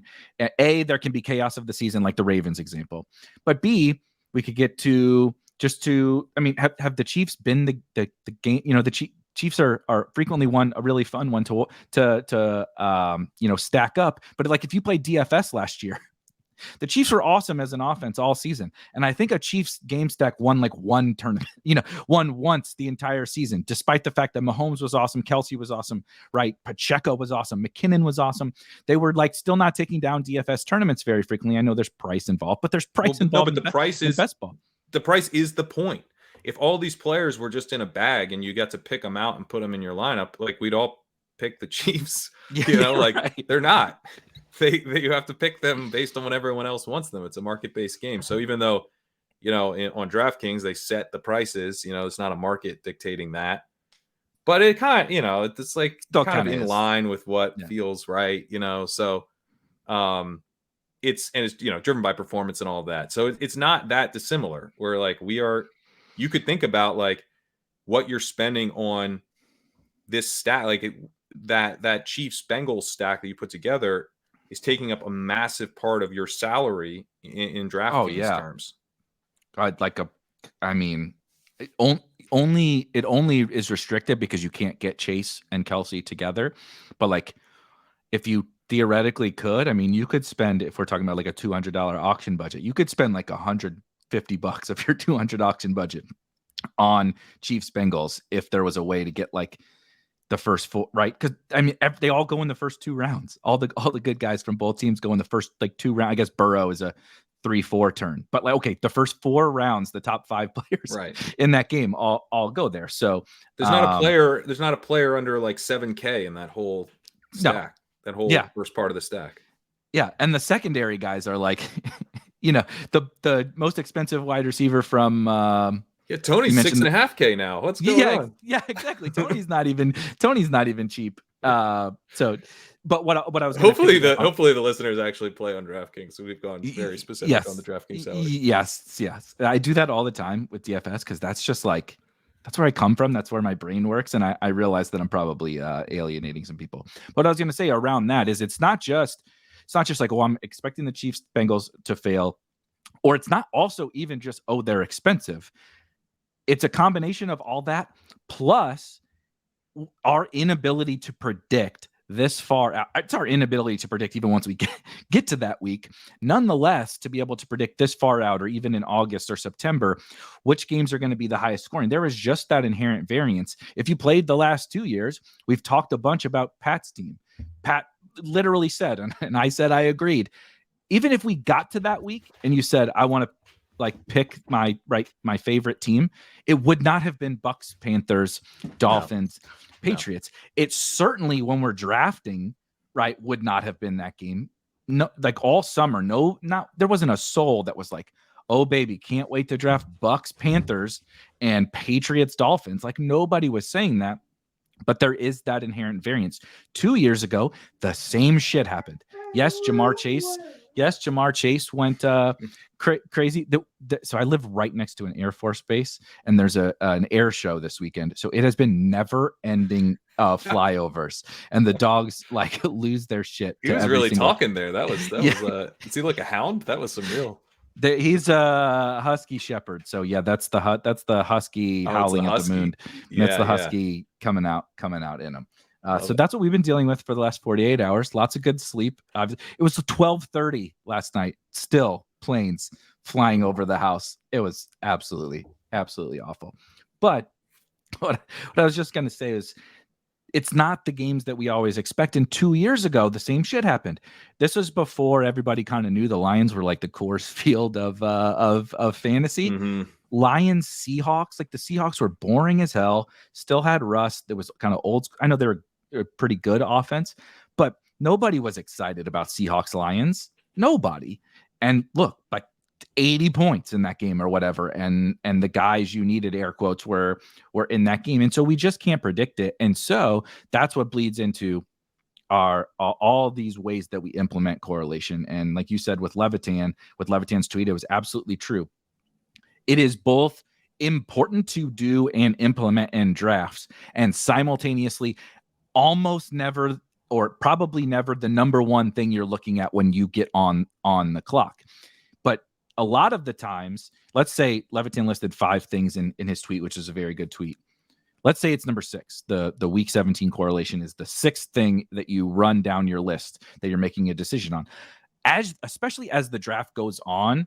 A, there can be chaos of the season, like the Ravens example. But B, we could get to have the Chiefs been the game? You know, the Chiefs are frequently a really fun one to stack up. But like if you played DFS last year, the Chiefs were awesome as an offense all season. And I think a Chiefs game stack won like one tournament, won once the entire season, despite the fact that Mahomes was awesome. Kelsey was awesome, right? Pacheco was awesome. McKinnon was awesome. They were like still not taking down DFS tournaments very frequently. I know there's price involved, but there's price involved. No, but the price is best ball. The price is the point. If all these players were just in a bag and you got to pick them out and put them in your lineup, like we'd all pick the Chiefs, they're not. You have to pick them based on what everyone else wants them. It's a market-based game. So even though, on DraftKings, they set the prices, it's not a market dictating that, but it kind of, it's like kind of in line with what feels right, so it's driven by performance and all of that. So it's not that dissimilar where like you could think about like what you're spending on this stack, like that Chiefs Bengals stack that you put together is taking up a massive part of your salary in DraftKings terms. It only is restricted because you can't get Chase and Kelsey together. But like, if you theoretically could, you could spend, if we're talking about like a $200 auction budget, you could spend like $150 of your $200 auction budget on Chiefs Bengals if there was a way to get like the first four, right? Because they all go in the first two rounds. All the good guys from both teams go in the first like two rounds. I guess Burrow is a 3-4 turn, but like, okay, the first 4 rounds, the top 5 players in that game all go there. So there's not a player under like 7K in that whole stack. That whole first part of the stack. Yeah, and the secondary guys are like, the most expensive wide receiver from. Tony's 6.5K now. What's going on? Yeah, exactly. Tony's not even cheap. But what I was hopefully the listeners actually play on DraftKings. So we've gone very specific on the DraftKings salary. Yes. I do that all the time with DFS because that's just like that's where I come from. That's where my brain works, and I realize that I'm probably alienating some people. What I was going to say around that is it's not just like, oh, I'm expecting the Chiefs Bengals to fail, or it's not also even just, oh, they're expensive. It's a combination of all that, plus our inability to predict this far out. It's our inability to predict even once we get to that week. Nonetheless, to be able to predict this far out, or even in August or September, which games are going to be the highest scoring. There is just that inherent variance. If you played the last 2 years, we've talked a bunch about Pat's team. Pat literally said, and I said I agreed, even if we got to that week and you said, I want to like pick my favorite team, it would not have been Bucks, Panthers, Dolphins, Patriots. It certainly, when we're drafting, would not have been that game. No, like all summer, there wasn't a soul that was like, oh baby, can't wait to draft Bucks, Panthers, and Patriots, Dolphins. Like nobody was saying that, but there is that inherent variance. 2 years ago, the same shit happened. Yes, Jamar Chase Yes, Jamar Chase went crazy. So I live right next to an Air Force base, and there's an air show this weekend. So it has been never-ending flyovers, and the dogs like lose their shit. He was really talking there. That was is he like a hound? That was some real. He's a husky shepherd. So yeah, that's the husky howling at the moon. Yeah, that's the husky coming out in him. So that's what we've been dealing with for the last 48 hours. Lots of good sleep. It was 12:30 last night. Still planes flying over the house. It was absolutely awful. But what I was just going to say is, it's not the games that we always expect. And 2 years ago, the same shit happened. This was before everybody kind of knew the Lions were like the Coors Field of fantasy. Mm-hmm. Lions Seahawks, like the Seahawks were boring as hell. Still had rust. There was kind of old. I know they were a pretty good offense, but nobody was excited about Seahawks Lions. Nobody. And look, like 80 points in that game or whatever, and the guys you needed, air quotes, were in that game, and so we just can't predict it. And so that's what bleeds into our all these ways that we implement correlation. And like you said with Levitan's tweet, it was absolutely true. It is both important to do and implement in drafts, and simultaneously almost never, or probably never, the number one thing you're looking at when you get on the clock. But a lot of the times, let's say Levitan listed 5 things in his tweet, which is a very good tweet. Let's say it's number 6. The week 17 correlation is the 6th thing that you run down your list that you're making a decision on. Especially as the draft goes on,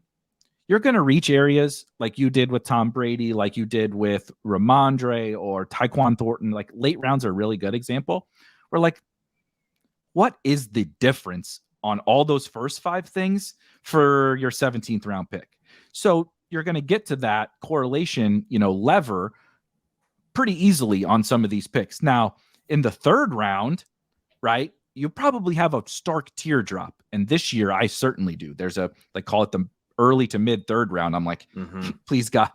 you're going to reach areas like you did with Tom Brady, like you did with Ramondre or Tyquan Thornton. Like late rounds are a really good example. Where like, what is the difference on all those first 5 things for your 17th round pick? So you're going to get to that correlation, lever pretty easily on some of these picks. Now, in the 3rd round, right, you probably have a stark teardrop. And this year, I certainly do. There's call it the early to mid 3rd round. I'm like, please God,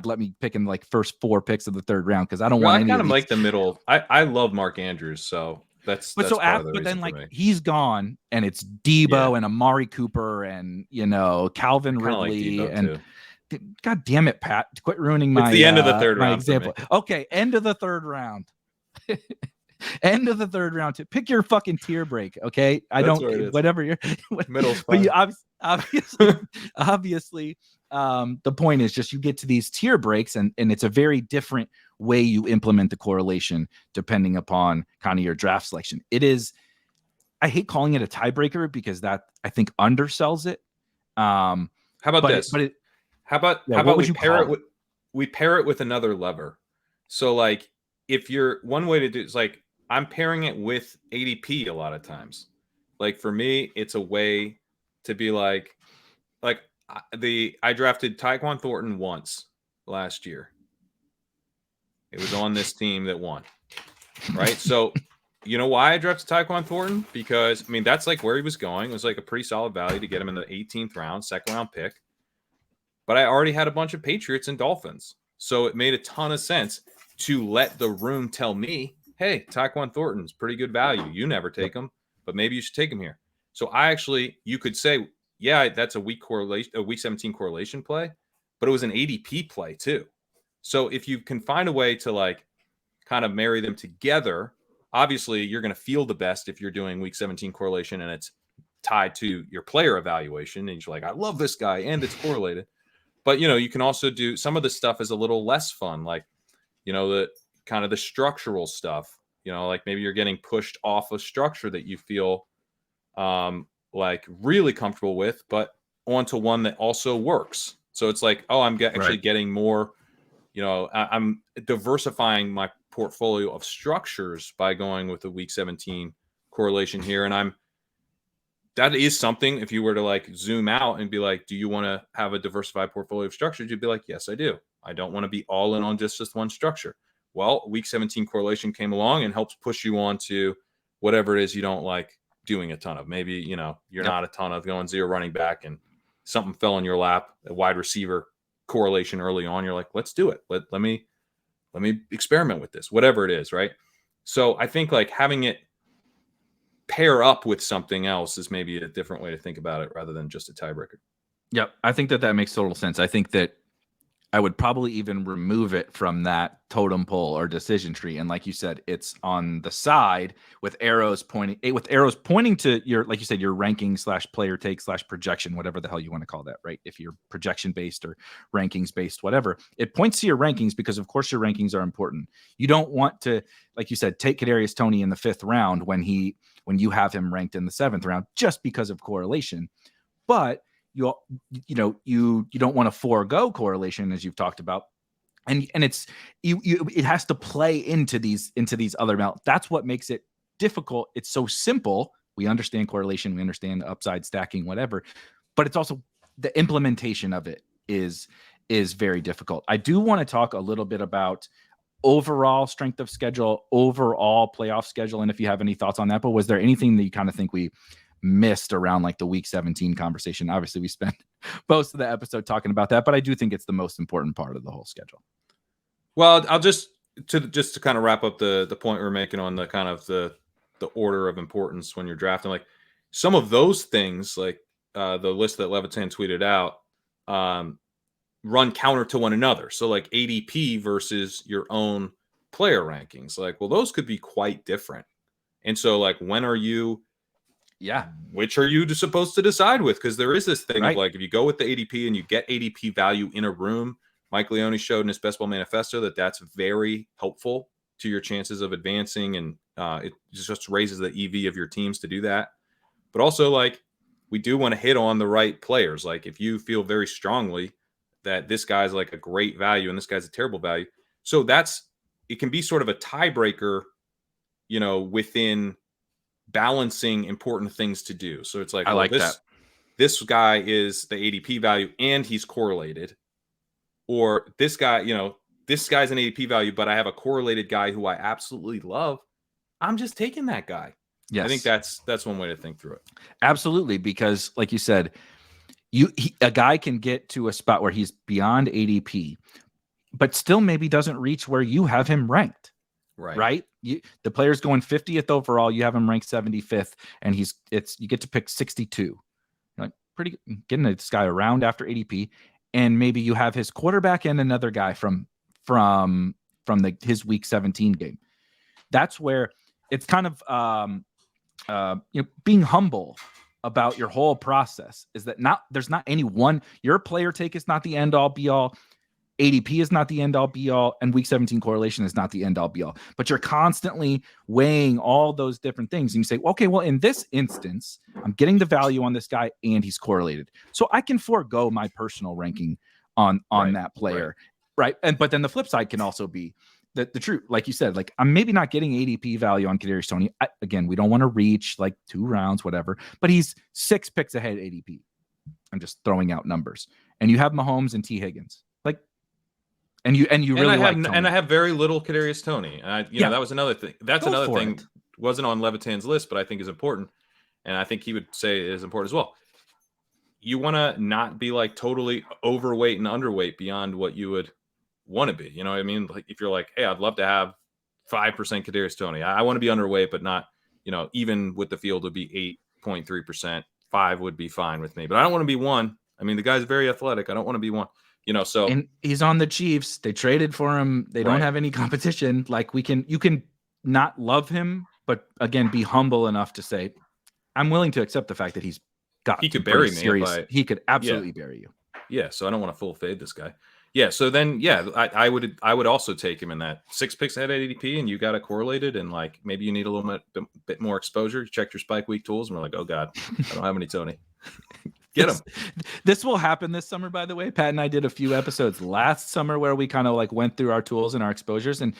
let me pick in like first 4 picks of the 3rd round, because I don't want any kind of of like the middle. I love Mark Andrews, so that's but then like he's gone, and it's Debo and Amari Cooper and Calvin Ridley like and too. God damn it, Pat, quit ruining my. It's the end of the 3rd round example. Okay, end of the 3rd round. End of the 3rd round to pick your fucking tier break. Okay, whatever you're middle. But you obviously, the point is just you get to these tier breaks, and it's a very different way you implement the correlation depending upon kind of your draft selection. It is, I hate calling it a tiebreaker because that I think undersells it. How about this? How about we pair it with another lever? So like, if you're, one way to do it's like, I'm pairing it with ADP a lot of times. Like for me, it's a way to be like I drafted Tyquan Thornton once last year. It was on this team that won, right? So you know why I drafted Tyquan Thornton? Because that's like where he was going. It was like a pretty solid value to get him in the 18th round, 2nd round pick. But I already had a bunch of Patriots and Dolphins, so it made a ton of sense to let the room tell me, hey, Tyquan Thornton's pretty good value. You never take him, but maybe you should take him here. So you could say, yeah, that's a week 17 correlation play, but it was an ADP play too. So if you can find a way to like kind of marry them together, obviously you're going to feel the best if you're doing week 17 correlation and it's tied to your player evaluation. And you're like, I love this guy and it's correlated. But, you can also do some of the stuff is a little less fun. Like, the kind of the structural stuff, like maybe you're getting pushed off a structure that you feel like really comfortable with, but onto one that also works. So it's like, oh, I'm actually getting more, I'm diversifying my portfolio of structures by going with the week 17 correlation here. And that is something, if you were to like zoom out and be like, do you want to have a diversified portfolio of structures? You'd be like, yes, I do. I don't want to be all in on just this one structure. Well, week 17 correlation came along and helps push you on to whatever it is you don't like doing a ton of. Maybe, you're not a ton of going 0 running back and something fell in your lap, a wide receiver correlation early on. You're like, let's do it. Let me experiment with this, whatever it is. Right. So I think like having it pair up with something else is maybe a different way to think about it rather than just a tiebreaker. Yep. I think that makes total sense. I think that I would probably even remove it from that totem pole or decision tree. And like you said, it's on the side with arrows pointing to your, like you said, your ranking / player take / projection, whatever the hell you want to call that, right? If you're projection based or rankings based, whatever, it points to your rankings because of course your rankings are important. You don't want to, like you said, take Kadarius Toney in the 5th round when you have him ranked in the 7th round just because of correlation. But you don't want to forego correlation, as you've talked about, and it's it has to play into these other amounts. That's what makes it difficult. It's so simple. We understand correlation, we understand upside stacking, whatever, but it's also the implementation of it is very difficult. I do want to talk a little bit about overall strength of schedule, overall playoff schedule, and if you have any thoughts on that. But was there anything that you kind of think we missed around like the week 17 conversation? Obviously we spent most of the episode talking about that, but I do think it's the most important part of the whole schedule. Well, I'll just to kind of wrap up the point we're making on the kind of the order of importance when you're drafting, like some of those things, like the list that Levitan tweeted out, run counter to one another. So like ADP versus your own player rankings, like, well, those could be quite different. And so like, when are you, which are you supposed to decide with? Because there is this thing of like, if you go with the ADP and you get ADP value in a room, Mike Leone showed in his Best Ball Manifesto that that's very helpful to your chances of advancing, and it just raises the EV of your teams to do that. But also, like, we do want to hit on the right players. Like, if you feel very strongly that this guy's like a great value and this guy's a terrible value, so it can be sort of a tiebreaker, within balancing important things to do. So it's like, I like that. This guy is the ADP value and he's correlated, or this guy, this guy's an ADP value, but I have a correlated guy who I absolutely love. I'm just taking that guy. Yes. I think that's one way to think through it. Absolutely. Because like you said, a guy can get to a spot where he's beyond ADP, but still maybe doesn't reach where you have him ranked. Right. The player's going 50th overall. You have him ranked 75th, and you get to pick 62. You're like, pretty getting this guy around after ADP, and maybe you have his quarterback and another guy from his week 17 game. That's where it's kind of being humble about your whole process, is that there's not any one, your player take is not the end all be all. ADP is not the end all be all, and week 17 correlation is not the end all be all, but you're constantly weighing all those different things. And you say, okay, well, in this instance, I'm getting the value on this guy and he's correlated. So I can forego my personal ranking on that player. Right. But then the flip side can also be the truth. Like you said, like, I'm maybe not getting ADP value on Kadarius Toney. Again, we don't want to reach like 2 rounds, whatever, but he's 6 picks ahead ADP. I'm just throwing out numbers. And you have Mahomes and T. Higgins. And I have very little Kadarius Toney. That was another thing. That's another thing. Wasn't on Levitan's list, but I think is important, and I think he would say it is important as well. You want to not be like totally overweight and underweight beyond what you would want to be. You know what I mean? Like, if you're like, hey, I'd love to have 5% Kadarius Toney. I want to be underweight, but not, even with the field would be 8.3%. 5 would be fine with me, but I don't want to be 1. I mean, the guy's very athletic. I don't want to be 1. So, and he's on the Chiefs. They traded for him. They don't have any competition. Like, you can not love him, but again, be humble enough to say, I'm willing to accept the fact that he could bury me. He could absolutely bury you. Yeah. So I don't want to full fade this guy. Yeah. So then, I would also take him in that 6 picks ahead at ADP, and you got it correlated, and like, maybe you need a little bit more exposure. You checked your spike week tools and we're like, oh God, I don't have any Toney. Get him. This will happen this summer, by the way. Pat and I did a few episodes last summer where we kind of like went through our tools and our exposures, and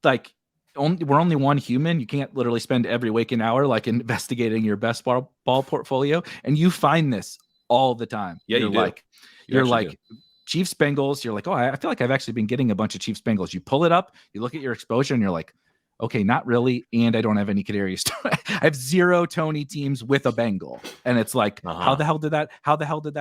like, we're only one human. You can't literally spend every waking hour like investigating your best ball portfolio, and you find this all the time. Yeah, you're like Chiefs Bengals. You're like, oh, I feel like I've actually been getting a bunch of Chiefs Bengals. You pull it up, you look at your exposure, and you're like, okay, not really, and I don't have any Kadarius. I have 0 Toney teams with a Bengal, and it's like, how the hell did that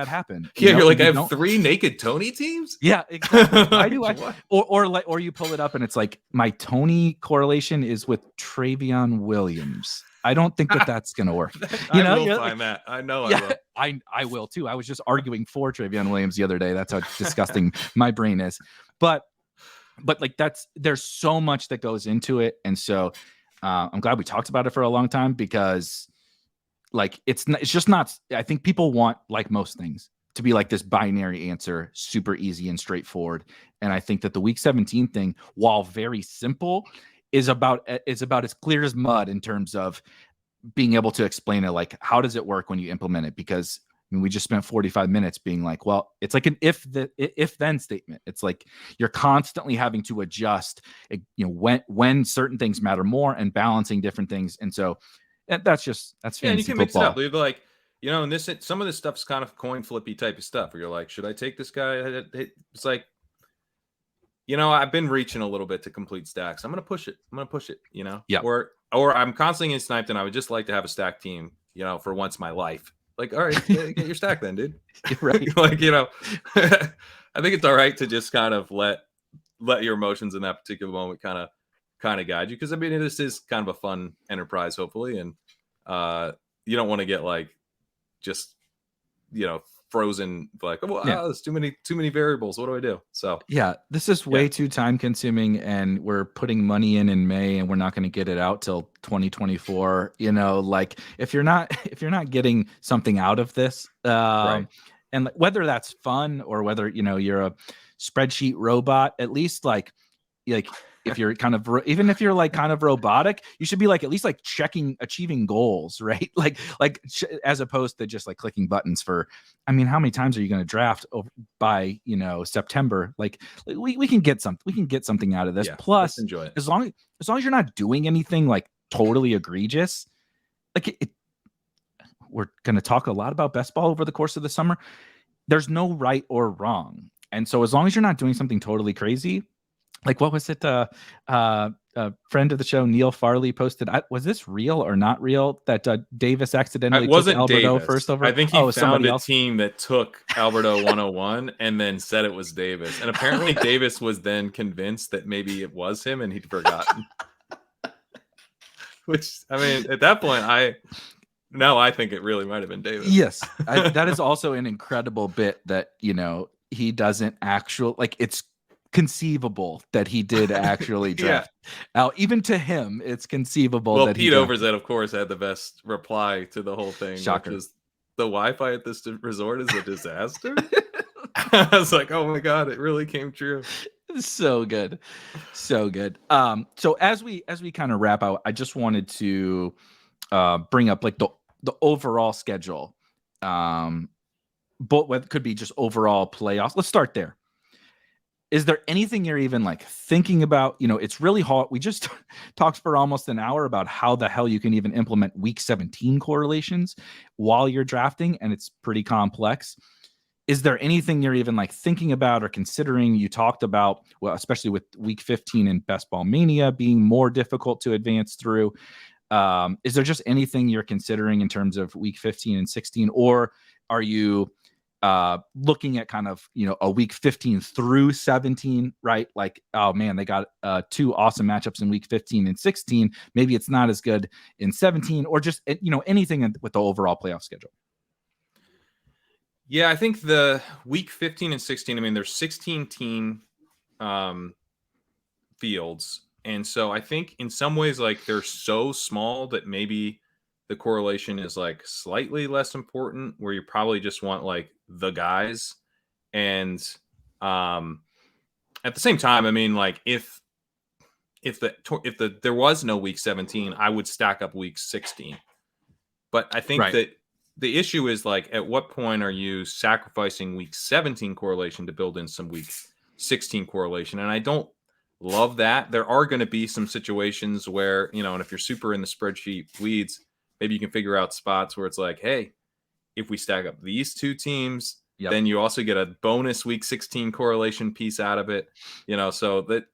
happen? You're like, I have 3 naked Toney teams. Yeah, exactly. Why do I? Or you pull it up, and it's like, my Toney correlation is with Travion Williams. I don't think that that's going to work. I will find that. I know I will. I will too. I was just arguing for Travion Williams the other day. That's how disgusting my brain is. But like there's so much that goes into it. And so I'm glad we talked about it for a long time, because like it's just not, I think people want, like most things, to be like this binary answer, super easy and straightforward. And I think that the week 17 thing, while very simple, is about as clear as mud in terms of being able to explain it. Like, how does it work when you implement it? Because I mean, we just spent 45 minutes being like, well, it's like an if then statement. It's like you're constantly having to adjust, you know, when certain things matter more, and balancing different things. And so that's fantasy and you can football. Mix it up. You'd be like, you know, and some of this stuff's kind of coin flippy type of stuff where you're like, should I take this guy? It's like, you know, I've been reaching a little bit to complete stacks. I'm gonna push it. You know, yeah. Or I'm constantly getting sniped, and I would just like to have a stack team, you know, for once in my life. Like, all right, get your stack then, dude. Right. Like, you know, I think it's all right to just kind of let your emotions in that particular moment kind of guide you, because I mean, this is kind of a fun enterprise, hopefully, and you don't want to get like just, you know, frozen, like, oh, there's too many variables. What do I do? So yeah, this is way too time consuming, and we're putting money in May, and we're not going to get it out till 2024. You know, like if you're not getting something out of this, right. And whether that's fun or whether, you know, you're a spreadsheet robot, at least like if you're kind of, even if you're like kind of robotic, you should be like at least like achieving goals, right? Like as opposed to just like clicking buttons for, I mean, how many times are you going to draft by, you know, September? Like we can get something out of this. Plus, enjoy it. as long as you're not doing anything like totally egregious, like we're going to talk a lot about best ball over the course of the summer. There's no right or wrong. And so as long as you're not doing something totally crazy, like what was it? A friend of the show, Neil Farley, posted. Was this real or not real? That Davis accidentally took Alberto first over. I think he found a team that took Alberto 101 and then said it was Davis. And apparently Davis was then convinced that maybe it was him, and he'd forgotten. Which, I mean, at that point, I think it really might have been Davis. Yes, that is also an incredible bit that, you know, he doesn't actually, like, it's conceivable that he did actually draft out. Even to him, it's conceivable. Well, that Pete Overzet, of course, had the best reply to the whole thing. Shocker. Which is, the Wi-Fi at this resort is a disaster. I was like, oh my god, it really came true. So good. So as we kind of wrap out, I just wanted to bring up like the overall schedule, but what could be just overall playoffs. Let's start there. Is there anything you're even like thinking about? You know, it's really hard. We just talked for almost an hour about how the hell you can even implement week 17 correlations while you're drafting, and it's pretty complex. Is there anything you're even like thinking about or considering? You talked about, well, especially with week 15 in Best Ball Mania being more difficult to advance through. Is there just anything you're considering in terms of week 15 and 16, or are you looking at kind of, you know, a week 15 through 17, right? Like, oh man, they got two awesome matchups in week 15 and 16. Maybe it's not as good in 17, or just, you know, anything with the overall playoff schedule. Yeah, I think the week 15 and 16, I mean, there's 16 team fields. And so I think in some ways, like, they're so small that maybe the correlation is like slightly less important, where you probably just want like the guys. And at the same time, I mean, like if there was no week 17, I would stack up week 16. But I think that the issue is like, at what point are you sacrificing week 17 correlation to build in some week 16 correlation? And I don't love that. There are going to be some situations where, you know, and if you're super in the spreadsheet weeds, maybe you can figure out spots where it's like, hey, if we stack up these two teams, then you also get a bonus week 16 correlation piece out of it, you know, so that,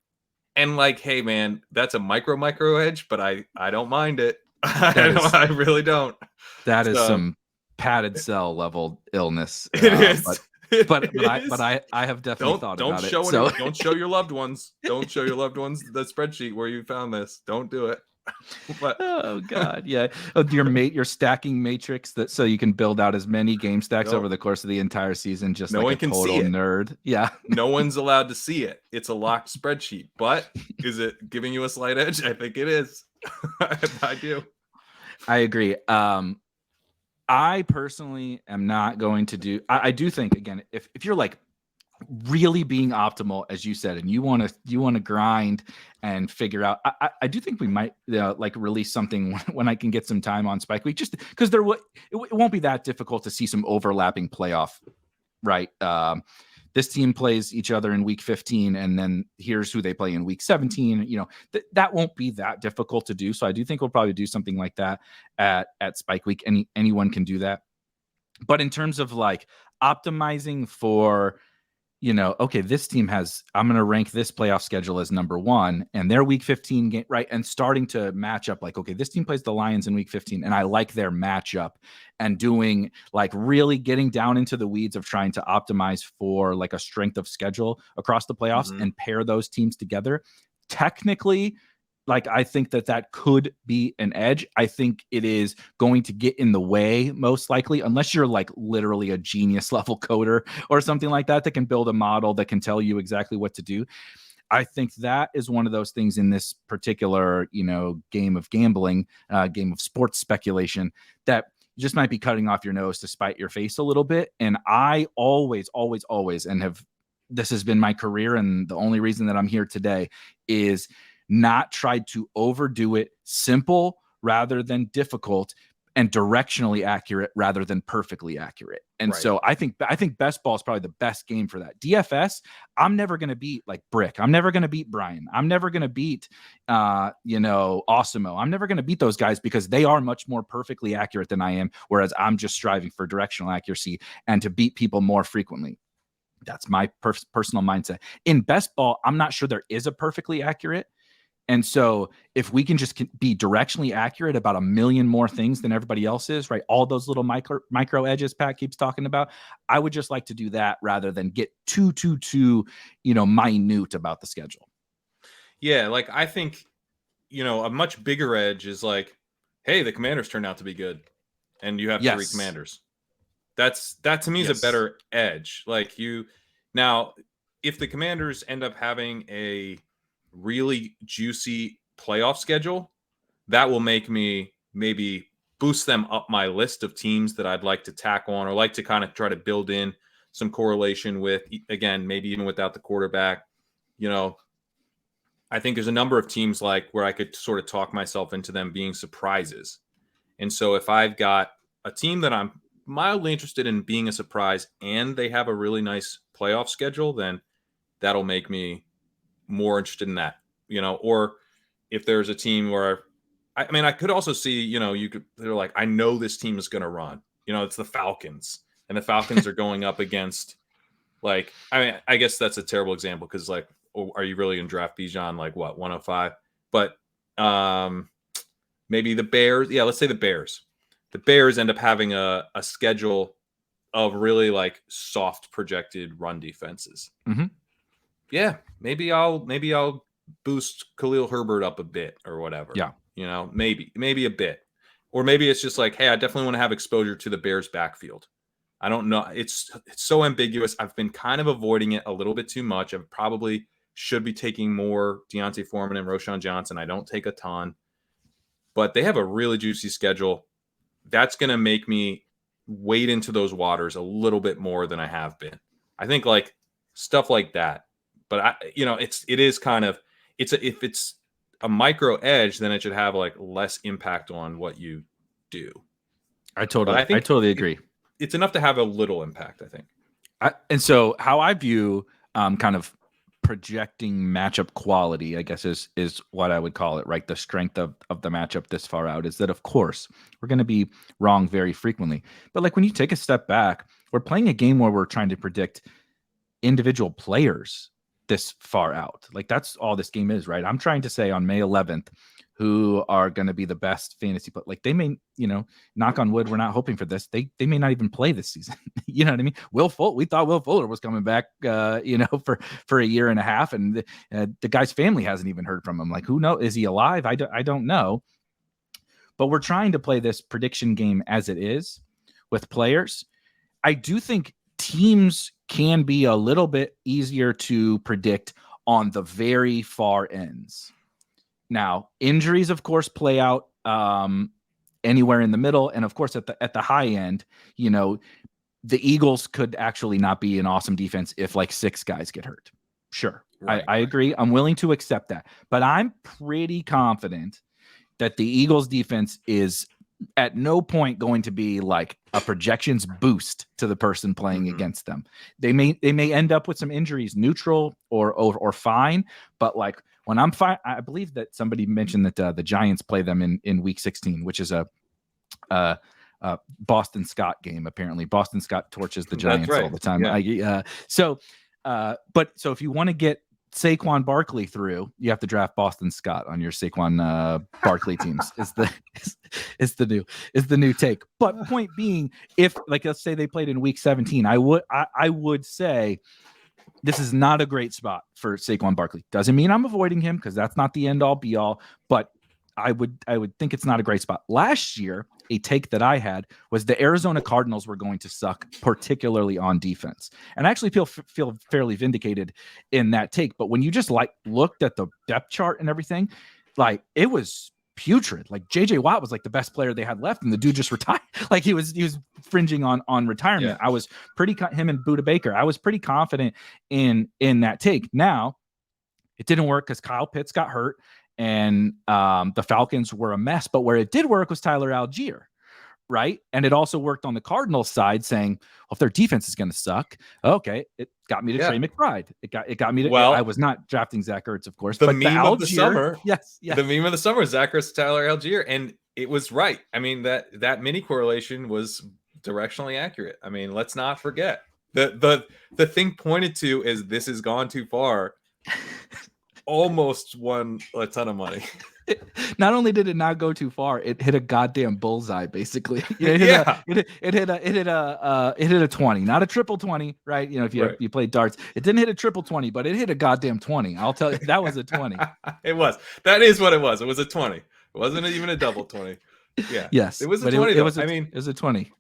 and like, hey man, that's a micro edge, but I don't mind it. I really don't. That is some padded cell level illness. It is. But I have definitely thought about it. Don't show your loved ones. Don't show your loved ones the spreadsheet where you found this. Don't do it. But oh god, yeah. You're stacking matrix so you can build out as many game stacks over the course of the entire season, just no like one a can total see it. nerd. Yeah. No one's allowed to see it. It's a locked spreadsheet. But is it giving you a slight edge? I think it is. I do. I agree. I personally am not going to do. I do think, again, if you're like really being optimal, as you said, and you want to grind and figure out, I do think we might like release something when I can get some time on Spike Week, just because it won't be that difficult to see some overlapping playoff, right? This team plays each other in week 15, and then here's who they play in week 17. That won't be that difficult to do. So I do think we'll probably do something like that at Spike Week. Anyone can do that. But in terms of like optimizing for, okay, this team I'm going to rank this playoff schedule as number 1 and their week 15 game, right? And starting to match up like, okay, this team plays the Lions in week 15 and I like their matchup, and doing like really getting down into the weeds of trying to optimize for like a strength of schedule across the playoffs and pair those teams together. Technically, like, I think that could be an edge. I think it is going to get in the way, most likely, unless you're like literally a genius level coder or something like that can build a model that can tell you exactly what to do. I think that is one of those things in this particular, game of gambling, game of sports speculation, that you just might be cutting off your nose to spite your face a little bit. And I always, and this has been my career, and the only reason that I'm here today is not tried to overdo it, simple rather than difficult, and directionally accurate rather than perfectly accurate. And so I think best ball is probably the best game for that. DFS, I'm never going to beat like Brick. I'm never going to beat Brian. I'm never going to beat, Osimo. I'm never going to beat those guys because they are much more perfectly accurate than I am. Whereas I'm just striving for directional accuracy and to beat people more frequently. That's my personal mindset. In best ball, I'm not sure there is a perfectly accurate. And so if we can just be directionally accurate about a million more things than everybody else is, right? All those little micro edges Pat keeps talking about, I would just like to do that rather than get too, minute about the schedule. Yeah, like I think, a much bigger edge is like, hey, the Commanders turned out to be good, and you have 3 Commanders. That to me is a better edge. Like now, if the Commanders end up having a really juicy playoff schedule, that will make me maybe boost them up my list of teams that I'd like to tack on, or like to kind of try to build in some correlation with, again, maybe even without the quarterback. I think there's a number of teams like where I could sort of talk myself into them being surprises. And so if I've got a team that I'm mildly interested in being a surprise and they have a really nice playoff schedule, then that'll make me more interested in that, or if there's a team where I could also see, they're like, I know this team is going to run, it's the Falcons, and the Falcons are going up against like, I guess that's a terrible example because like, are you really in draft Bijan like what 105? But maybe the Bears. Yeah, let's say the Bears. The Bears end up having a schedule of really like soft projected run defenses. Mm-hmm. Yeah, maybe I'll boost Khalil Herbert up a bit or whatever. Yeah. Maybe a bit. Or maybe it's just like, hey, I definitely want to have exposure to the Bears backfield. I don't know. It's so ambiguous. I've been kind of avoiding it a little bit too much. I probably should be taking more Deontay Foreman and Roschon Johnson. I don't take a ton. But they have a really juicy schedule. That's going to make me wade into those waters a little bit more than I have been. I think like stuff like that. But it is kind of, if it's a micro edge, then it should have like less impact on what you do. I totally agree. It's enough to have a little impact, I think. And so how I view kind of projecting matchup quality, I guess is what I would call it, right? The strength of the matchup this far out is that, of course, we're going to be wrong very frequently. But like when you take a step back, we're playing a game where we're trying to predict individual players this far out. Like that's all this game is, right? I'm trying to say on May 11th, who are going to be the best fantasy, but like they may, knock on wood, we're not hoping for this. They may not even play this season. You know what I mean? We thought Will Fuller was coming back, for a year and a half, and the guy's family hasn't even heard from him. Like, who knows? Is he alive? I don't know. But we're trying to play this prediction game as it is with players. I do think teams can be a little bit easier to predict on the very far ends. Now, injuries, of course, play out anywhere in the middle. And of course, at the high end, the Eagles could actually not be an awesome defense if like 6 guys get hurt. Sure. Right, I agree. I'm willing to accept that. But I'm pretty confident that the Eagles defense is at no point going to be like a projections boost to the person playing against them. They may end up with some injuries, neutral or fine, but like when I'm fine, I believe that somebody mentioned that the Giants play them in week 16, which is a Boston Scott game. Apparently Boston Scott torches the Giants all the time. Yeah. So if you want to get Saquon Barkley through, you have to draft Boston Scott on your Saquon Barkley teams. Is the new take. But point being, if like let's say they played in week 17, I would say this is not a great spot for Saquon Barkley. Doesn't mean I'm avoiding him because that's not the end all be all, but I would think it's not a great spot. Last year, a take that I had was the Arizona Cardinals were going to suck, particularly on defense. And I actually feel fairly vindicated in that take. But when you just like looked at the depth chart and everything, like it was putrid. Like JJ Watt was like the best player they had left, and the dude just retired. Like he was fringing on retirement. Yeah. I was him and Budda Baker. I was pretty confident in that take. Now it didn't work because Kyle Pitts got hurt. And the Falcons were a mess. But where it did work was Tyler Algier, right? And it also worked on the Cardinals side saying, well, if their defense is going to suck, okay, it got me to Trey McBride. It got me to, I was not drafting Zach Ertz, of course. The meme of the summer. Yes. The meme of the summer is Zach Ertz, Tyler Algier. And it was right. I mean, that mini correlation was directionally accurate. I mean, let's not forget. The thing pointed to is this has gone too far. Almost won a ton of money. Not only did it not go too far, it hit a goddamn bullseye. Basically, it hit a 20, not a triple 20, right? If you play darts, it didn't hit a triple 20, but it hit a goddamn 20. I'll tell you, that was a 20. It was. That is what it was. It was a 20. It wasn't even a double 20. Yeah. Yes. It was a 20. It was a 20.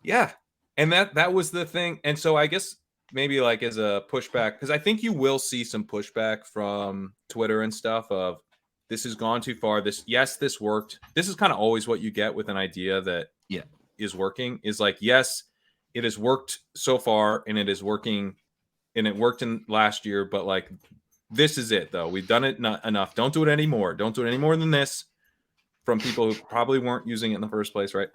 Yeah, and that was the thing. And so I guess. Maybe like as a pushback, because I think you will see some pushback from Twitter and stuff of this has gone too far. This worked. This is kind of always what you get with an idea that is working is like, yes, it has worked so far and it is working and it worked in last year, but like this is it though. We've done it not enough. Don't do it anymore. Don't do it any more than this from people who probably weren't using it in the first place, right?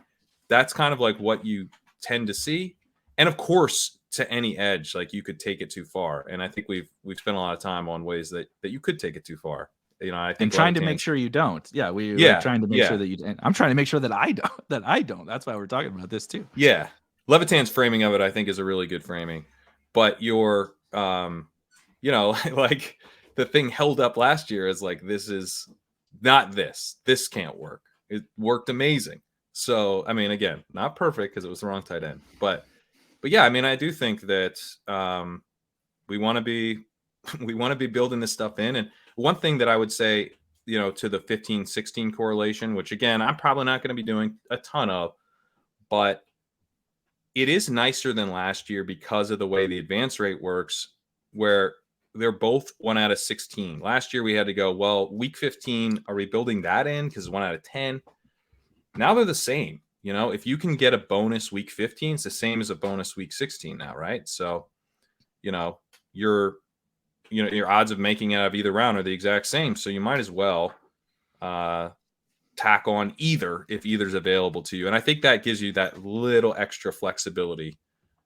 That's kind of like what you tend to see. And of course, to any edge, like you could take it too far, and I think we've spent a lot of time on ways that you could take it too far. I think and trying to make sure you don't. Yeah, we're trying to make sure that you. I'm trying to make sure that I don't. That's why we're talking about this too. Yeah, Levitan's framing of it, I think, is a really good framing. But your, like the thing held up last year is like this is not this. This can't work. It worked amazing. So I mean, again, not perfect because it was the wrong tight end, but yeah, I mean, I do think that we want to be building this stuff in. And one thing that I would say, to the 15-16 correlation, which again, I'm probably not going to be doing a ton of, but it is nicer than last year because of the way the advance rate works, where they're both 1 out of 16. Last year we had to go, well, week 15, are we building that in? Because 1 out of 10. Now they're the same. If you can get a bonus week 15, it's the same as a bonus week 16 now, right? So, your odds of making it out of either round are the exact same. So you might as well tack on either if either's available to you. And I think that gives you that little extra flexibility.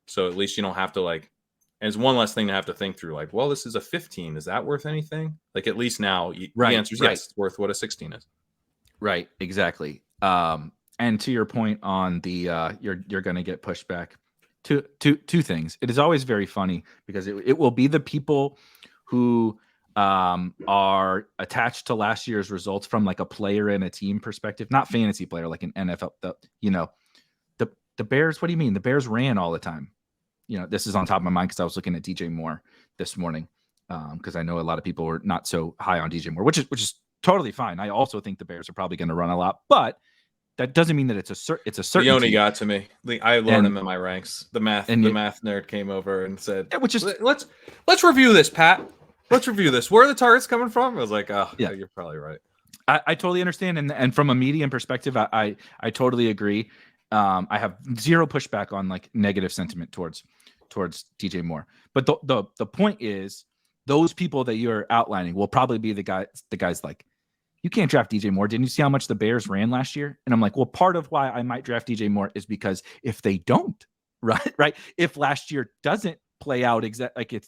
So at least you don't have to and it's one less thing to have to think through. Like, well, this is a 15. Is that worth anything? Like at least now the answer is yes, it's worth what a 16 is. Right. Exactly. And to your point on the you're going to get pushed back. Two things. It is always very funny because it will be the people who are attached to last year's results from like a player and a team perspective, not fantasy player, like an NFL, the Bears, what do you mean? The Bears ran all the time. This is on top of my mind because I was looking at DJ Moore this morning because I know a lot of people were not so high on DJ Moore, which is totally fine. I also think the Bears are probably going to run a lot, but that doesn't mean that it's a certainty. Leone got to me. I learned him in my ranks. The math nerd came over and said, let's review this, Pat. Let's review this. Where are the targets coming from? I was like, oh, yeah, you're probably right. I totally understand. And from a median perspective, I totally agree. I have zero pushback on like negative sentiment towards DJ Moore. But the point is, those people that you're outlining will probably be the guys like, you can't draft DJ Moore. Didn't you see how much the Bears ran last year? And I'm like, well, part of why I might draft DJ Moore is because if they don't, right? If last year doesn't play out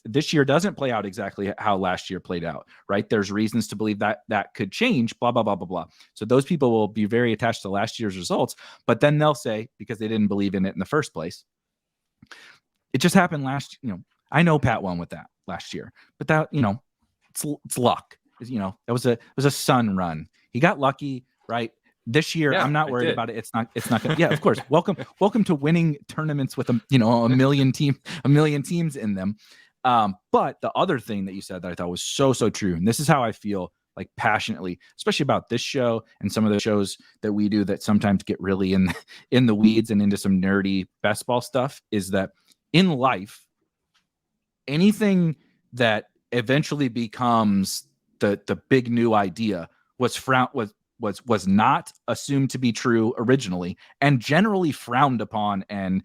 this year doesn't play out exactly how last year played out, right? There's reasons to believe that could change, blah, blah, blah, blah, blah. So those people will be very attached to last year's results, but then they'll say, because they didn't believe in it in the first place, it just happened last, I know Pat won with that last year, but that, it's luck. That was a sun run. He got lucky, right? This year, I'm not worried about it. It's not gonna, yeah, of course. Welcome to winning tournaments with a million teams in them. But the other thing that you said that I thought was so true, and this is how I feel like passionately, especially about this show and some of the shows that we do that sometimes get really in the weeds and into some nerdy best ball stuff, is that in life, anything that eventually becomes the big new idea was not assumed to be true originally, and generally frowned upon, and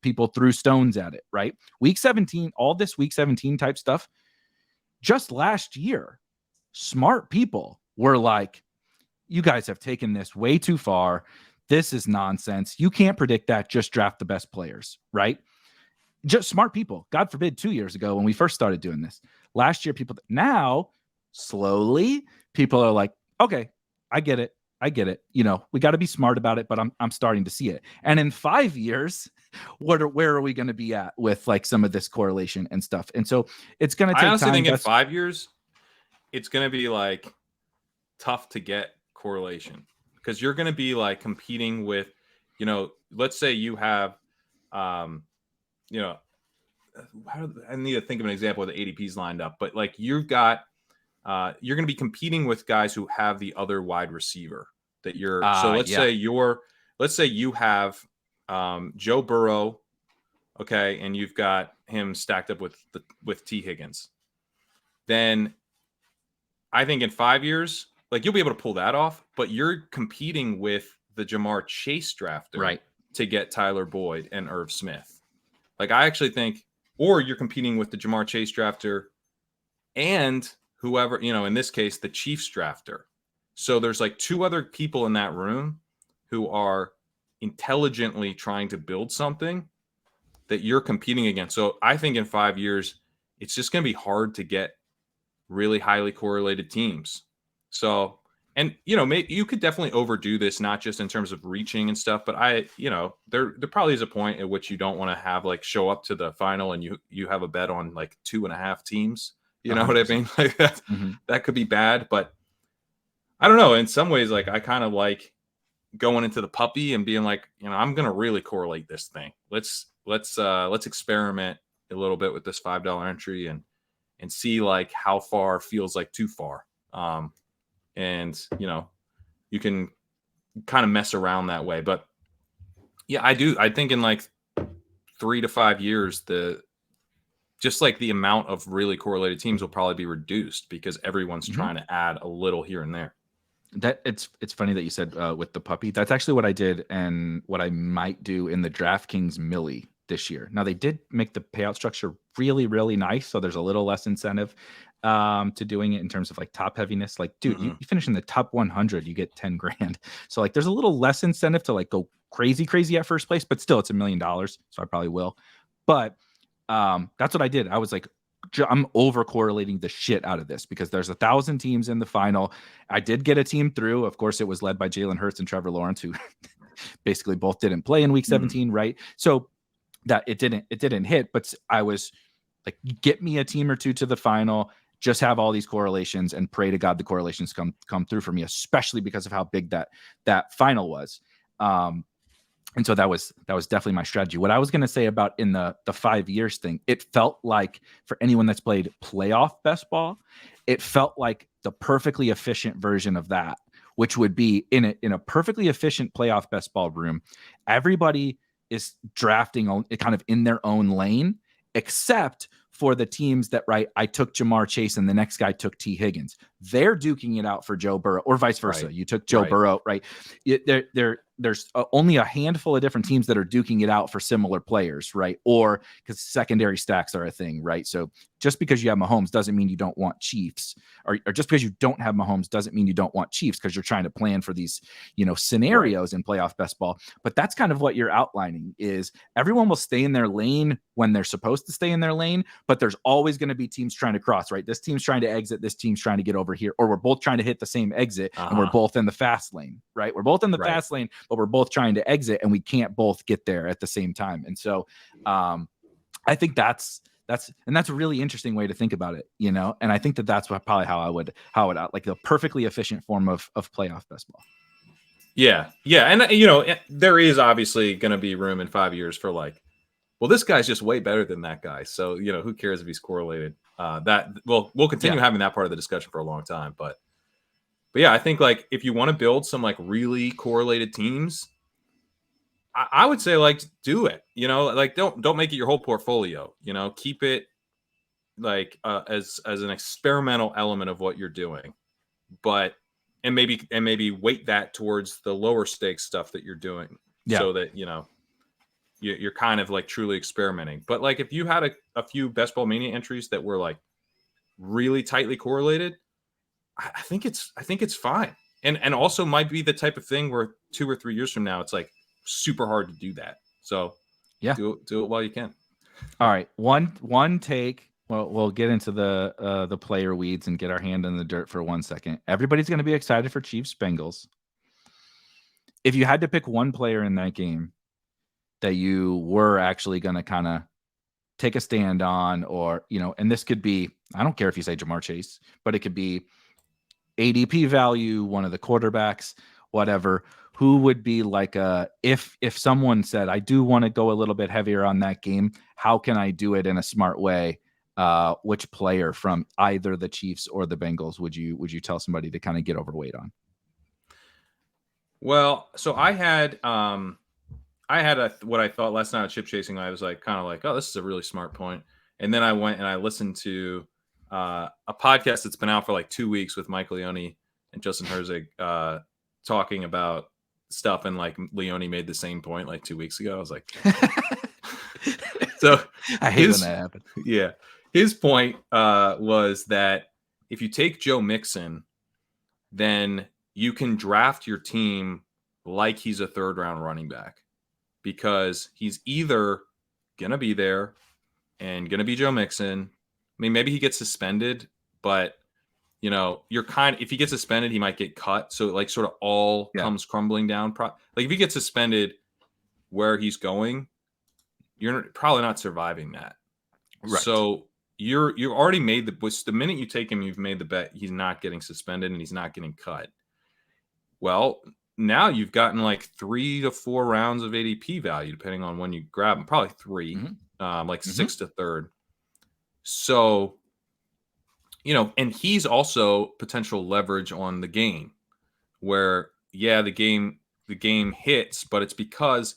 people threw stones at it, right? Week 17, all this week 17 type stuff, just last year, smart people were like, you guys have taken this way too far. This is nonsense. You can't predict that. Just draft the best players, right? Just smart people. God forbid 2 years ago when we first started doing this. Last year, now, slowly, people are like, okay, I get it. We got to be smart about it, but I'm starting to see it. And in 5 years, where are we going to be at with like some of this correlation and stuff? And so it's going to take time. I honestly think in 5 years, it's going to be like tough to get correlation, because you're going to be like competing with, let's say you have, I need to think of an example where the ADPs lined up, but like you've got, you're going to be competing with guys who have the other wide receiver that you're. So let's say you have Joe Burrow, okay, and you've got him stacked up with T. Higgins. Then I think in 5 years, like you'll be able to pull that off, but you're competing with the Jamar Chase drafter, right, to get Tyler Boyd and Irv Smith. Like I actually think, or you're competing with the Jamar Chase drafter and whoever, in this case, the Chiefs drafter. So there's like two other people in that room who are intelligently trying to build something that you're competing against. So I think in 5 years, it's just going to be hard to get really highly correlated teams. So, and, maybe you could definitely overdo this, not just in terms of reaching and stuff, but there probably is a point at which you don't want to have like show up to the final and you have a bet on like 2.5 teams. You know 100%. What I mean? Like that, that could be bad, but I don't know. In some ways, like I kind of like going into the puppy and being like, I'm going to really correlate this thing. Let's experiment a little bit with this $5 entry and see like how far feels like too far. And you can kind of mess around that way, but yeah, I think in like 3 to 5 years, just like the amount of really correlated teams will probably be reduced because everyone's trying to add a little here and there. That it's funny that you said with the puppy. That's actually what I did and what I might do in the DraftKings Millie this year. Now they did make the payout structure really, really nice, so there's a little less incentive to doing it in terms of like top heaviness. Like, dude, you finish in the top 100, you get 10 grand. So like, there's a little less incentive to like go crazy at first place, but still, it's $1 million, so I probably will. But that's what I did. I was like, I'm over correlating the shit out of this because there's 1,000 teams in the final. I did get a team through. Of course, it was led by Jalen Hurts and Trevor Lawrence, who basically both didn't play in week 17, right? So that it didn't hit, but I was like, get me a team or two to the final. just have all these correlations and pray to God the correlations come through for me, especially because of how big that final was. And so that was definitely my strategy. What I was going to say about in the 5 years thing, it felt like for anyone that's played playoff best ball, it felt like the perfectly efficient version of that, which would be in a perfectly efficient playoff best ball room. Everybody is drafting kind of in their own lane, except for the teams that, right, I took Jamar Chase and the next guy took T. Higgins. They're duking it out for Joe Burrow, or vice versa. Right. You took Joe Burrow, right? There's only a handful of different teams that are duking it out for similar players, right? Or because secondary stacks are a thing, right? So just because you have Mahomes doesn't mean you don't want Chiefs, or just because you don't have Mahomes doesn't mean you don't want Chiefs, because you're trying to plan for these, scenarios in playoff best ball. But that's kind of what you're outlining, is everyone will stay in their lane when they're supposed to stay in their lane, but there's always going to be teams trying to cross, right? This team's trying to exit, this team's trying to get over here, or we're both trying to hit the same exit, and we're both in the fast lane, right? We're both in the fast lane, but we're both trying to exit, and we can't both get there at the same time. And so I think that's a really interesting way to think about it, and I think that's probably how I would like the perfectly efficient form of playoff best ball. Yeah. And there is obviously going to be room in 5 years for like, well, this guy's just way better than that guy, so who cares if he's correlated? We'll continue having that part of the discussion for a long time, but yeah, I think like if you want to build some like really correlated teams, I would say like do it. Like don't make it your whole portfolio. Keep it like as an experimental element of what you're doing, but and maybe weight that towards the lower stakes stuff that you're doing, so that you're kind of like truly experimenting. But like if you had a few Best Ball Mania entries that were like really tightly correlated, I think it's fine. And also might be the type of thing where 2 or 3 years from now, it's like super hard to do that. So do it while you can. All right. One take. Well, we'll get into the player weeds and get our hand in the dirt for 1 second. Everybody's going to be excited for Chiefs Bengals. If you had to pick one player in that game that you were actually going to kind of take a stand on, or, and this could be, I don't care if you say Jamar Chase, but it could be ADP value, one of the quarterbacks, whatever, who would be like if someone said, I do want to go a little bit heavier on that game, how can I do it in a smart way? Which player from either the Chiefs or the Bengals would you tell somebody to kind of get overweight on? Well, so I had what I thought last night at chip chasing. I was like, kind of like, oh, this is a really smart point. And then I went and I listened to a podcast that's been out for like 2 weeks with Mike Leone and Justin Herzig talking about stuff. And like Leone made the same point like 2 weeks ago. I was like, so I hate when that happened. Yeah. His point was that if you take Joe Mixon, then you can draft your team like he's a 3rd round running back, because he's either going to be there and going to be Joe Mixon. I mean, maybe he gets suspended, but if he gets suspended, he might get cut. So it like sort of all comes crumbling down. Like if he gets suspended where he's going, you're probably not surviving that. Right. So you already made the minute you take him, you've made the bet he's not getting suspended and he's not getting cut. Well, now you've gotten like 3 to 4 rounds of ADP value, depending on when you grab him. Probably 3, like 6 to 3rd. So, and he's also potential leverage on the game, where the game hits, but it's because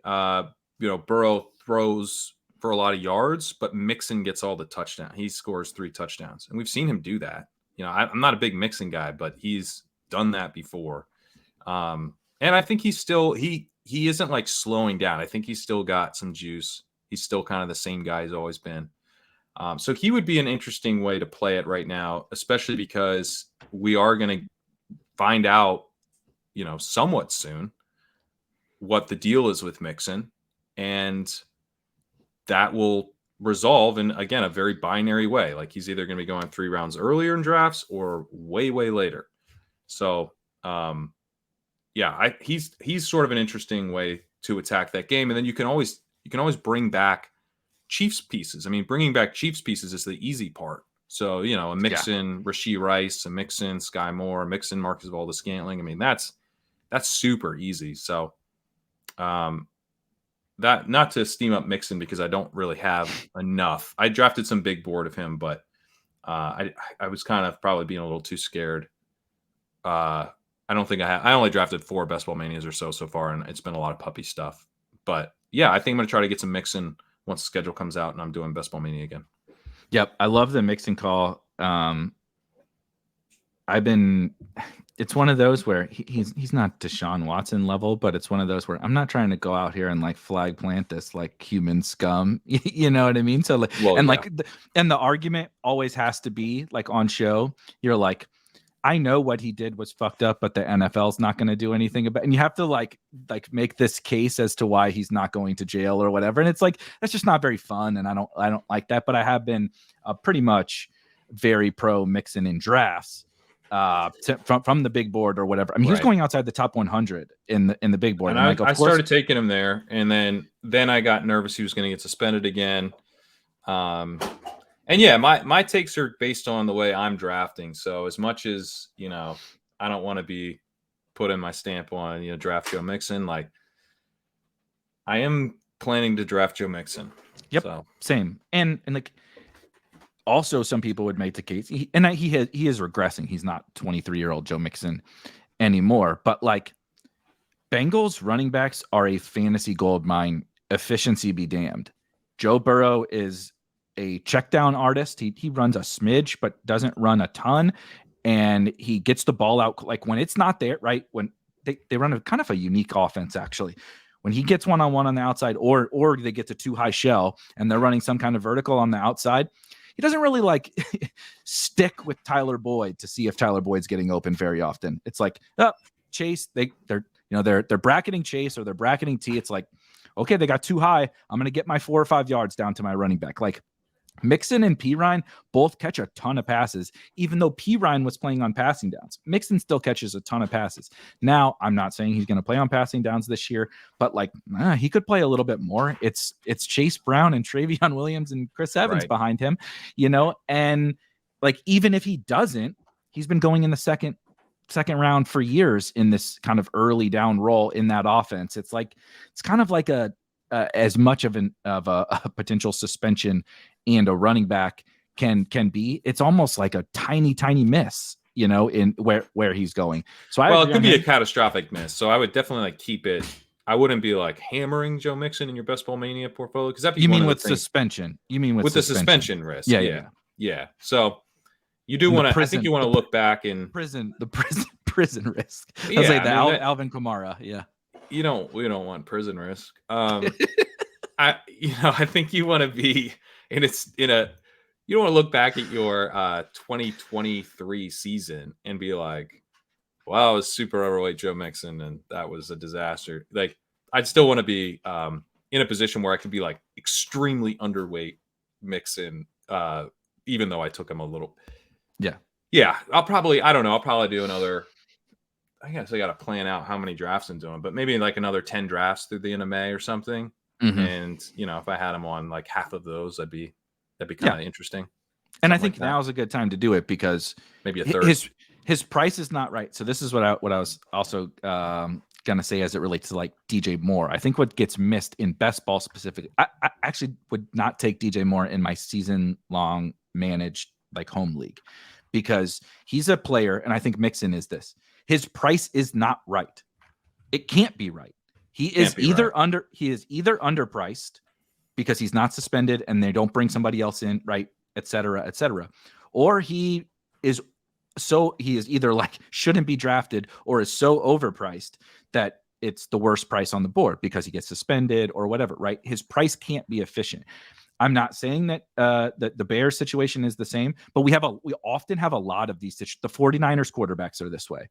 Burrow throws for a lot of yards, but Mixon gets all the touchdowns. He scores 3 touchdowns, and we've seen him do that. I'm not a big Mixon guy, but he's done that before. And I think he's still he isn't like slowing down. I think he's still got some juice. He's still kind of the same guy he's always been. So he would be an interesting way to play it right now, especially because we are going to find out, somewhat soon what the deal is with Mixon, and that will resolve in, again, a very binary way. Like he's either going to be going 3 rounds earlier in drafts or way, way later. So, he's sort of an interesting way to attack that game. And then you can always bring back Chiefs pieces. I mean, bringing back Chiefs pieces is the easy part. So, a Mixon, Rashee Rice, a Mixon, Sky Moore, a Mixon, Marcus Valdes-Scantling. I mean, that's super easy. So, that, not to steam up Mixon because I don't really have enough. I drafted some big board of him, but I was kind of probably being a little too scared. I don't think I only drafted 4 Best Ball Manias or so far, and it's been a lot of puppy stuff. But yeah, I think I'm going to try to get some Mixon once the schedule comes out and I'm doing Best Ball Mania again. Yep, I love the Mixon call. It's one of those where he's not Deshaun Watson level, but it's one of those where I'm not trying to go out here and like flag plant this like human scum. You know what I mean? So like, and the argument always has to be like on show. You're like, I know what he did was fucked up, but the NFL's not going to do anything about it. And you have to like make this case as to why he's not going to jail or whatever. And it's like, that's just not very fun. And I don't like that, but I have been pretty much very pro Mixon in drafts from the big board or whatever. I mean, he was going outside the top 100 in the big board. And I started taking him there. And then I got nervous he was going to get suspended again. And yeah, my takes are based on the way I'm drafting. So as much as, I don't want to be putting my stamp on, draft Joe Mixon, like I am planning to draft Joe Mixon. Yep. So. Same. And like also some people would make the case he is regressing. He's not 23-year-old Joe Mixon anymore, but like Bengals running backs are a fantasy gold mine. Efficiency be damned. Joe Burrow is a check down artist. He runs a smidge, but doesn't run a ton. And he gets the ball out like when it's not there, right? When they run a kind of a unique offense, actually. When he gets one-on-one on the outside, or they get to too high shell and they're running some kind of vertical on the outside, he doesn't really like stick with Tyler Boyd to see if Tyler Boyd's getting open very often. It's like, Chase, they're bracketing Chase or they're bracketing T. It's like, okay, they got too high. I'm going to get my 4 or 5 yards down to my running back. Like Mixon and Perine both catch a ton of passes, even though Perine was playing on passing downs. Mixon still catches a ton of passes. Now, I'm not saying he's going to play on passing downs this year, but like he could play a little bit more. It's Chase Brown and Travion Williams and Chris Evans behind him, and like even if he doesn't, he's been going in the second round for years in this kind of early down role in that offense. It's kind of like as much of a potential suspension and a running back can be. It's almost like a tiny miss, in where he's going. So it could be a catastrophic miss. So I would definitely like keep it. I wouldn't be like hammering Joe Mixon in your Best Ball Mania portfolio because that. You mean with suspension? You mean with the suspension risk? Yeah. So you do want to. I think you want to look back in prison risk. Yeah, I was like Alvin Kamara. Yeah. We don't want prison risk. I think you want to be, and it's you don't want to look back at your 2023 season and be like, wow, I was super overweight Joe Mixon and that was a disaster. Like I'd still want to be in a position where I could be like extremely underweight Mixon, even though I took him a little. Yeah. I'll probably do another. I guess I got to plan out how many drafts I'm doing, but maybe like another 10 drafts through the end of May or something. Mm-hmm. And if I had him on like half of those, that'd be kind of interesting. And I think now is a good time to do it because maybe a third. His price is not right. So this is what I was also gonna say as it relates to like DJ Moore. I think what gets missed in best ball specifically, I actually would not take DJ Moore in my season long managed like home league because he's a player, and I think Mixon is this. His price is not right. It can't be right. He is either underpriced because he's not suspended and they don't bring somebody else in, right, et cetera, or he is either like shouldn't be drafted or is so overpriced that it's the worst price on the board because he gets suspended or whatever, right? His price can't be efficient. I'm not saying that that the Bears situation is the same, but we often have a lot of these. The 49ers quarterbacks are this way.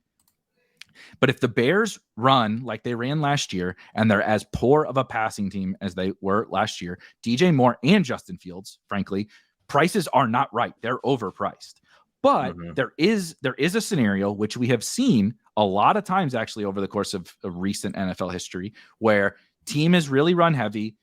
But if the Bears run like they ran last year and they're as poor of a passing team as they were last year, DJ Moore and Justin Fields, frankly, prices are not right. They're overpriced. But there is a scenario which we have seen a lot of times actually over the course of recent NFL history where team is really run heavy.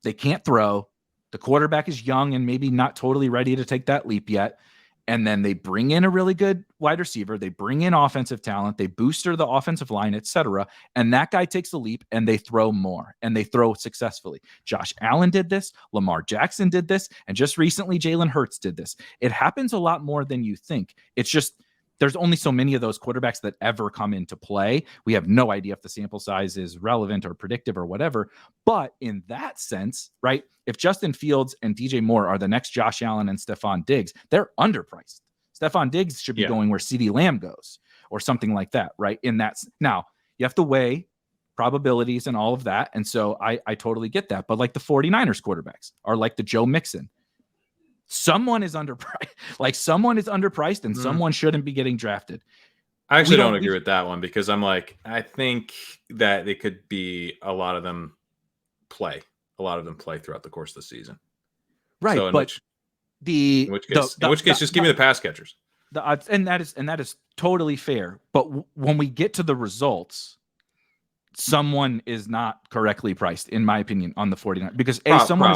They can't throw. The quarterback is young and maybe not totally ready to take that leap yet. And then they bring in a really good wide receiver. They bring in offensive talent. They booster the offensive line, etc. And that guy takes the leap and they throw more and they throw successfully. Josh Allen did this. Lamar Jackson did this. And just recently, Jalen Hurts did this. It happens a lot more than you think. It's just there's only so many of those quarterbacks that ever come into play. We have no idea if the sample size is relevant or predictive or whatever. But in that sense, right, if Justin Fields and DJ Moore are the next Josh Allen and Stephon Diggs, they're underpriced. Stephon Diggs should be going where CeeDee Lamb goes or something like that, right? Now, you have to weigh probabilities and all of that. And so I totally get that. But like the 49ers quarterbacks are like the Joe Mixon. Someone is underpriced, and someone shouldn't be getting drafted. I actually don't agree with that one because I think that it could be a lot of them play throughout the course of the season. Right. So in which case, just give me the pass catchers. And that is totally fair. But when we get to the results, someone is not correctly priced, in my opinion, on the 49ers because someone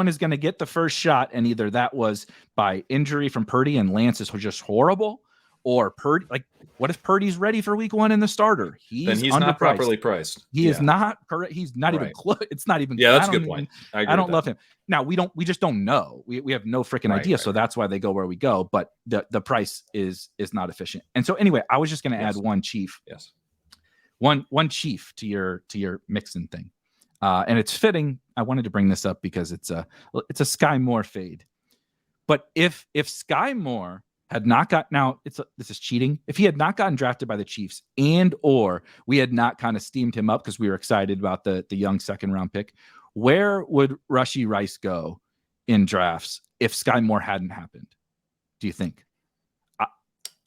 is going to get the first shot, and either that was by injury from Purdy and Lance is just horrible, or Purdy. Like, what if Purdy's ready for week 1 in the starter? He's not properly priced. He is not correct. He's not even close. It's not even. Yeah, that's a good point. I don't love him. Now we just don't know. We have no freaking idea. So that's why they go where we go. But the price is not efficient. And so anyway, I was just going to add one chief. Yes. One chief to your Mixon thing, and it's fitting. I wanted to bring this up because it's a Sky Moore fade. But if Sky Moore had not this is cheating. If he had not gotten drafted by the Chiefs and or we had not kind of steamed him up because we were excited about the young second round pick, where would Rashee Rice go in drafts if Sky Moore hadn't happened? Do you think?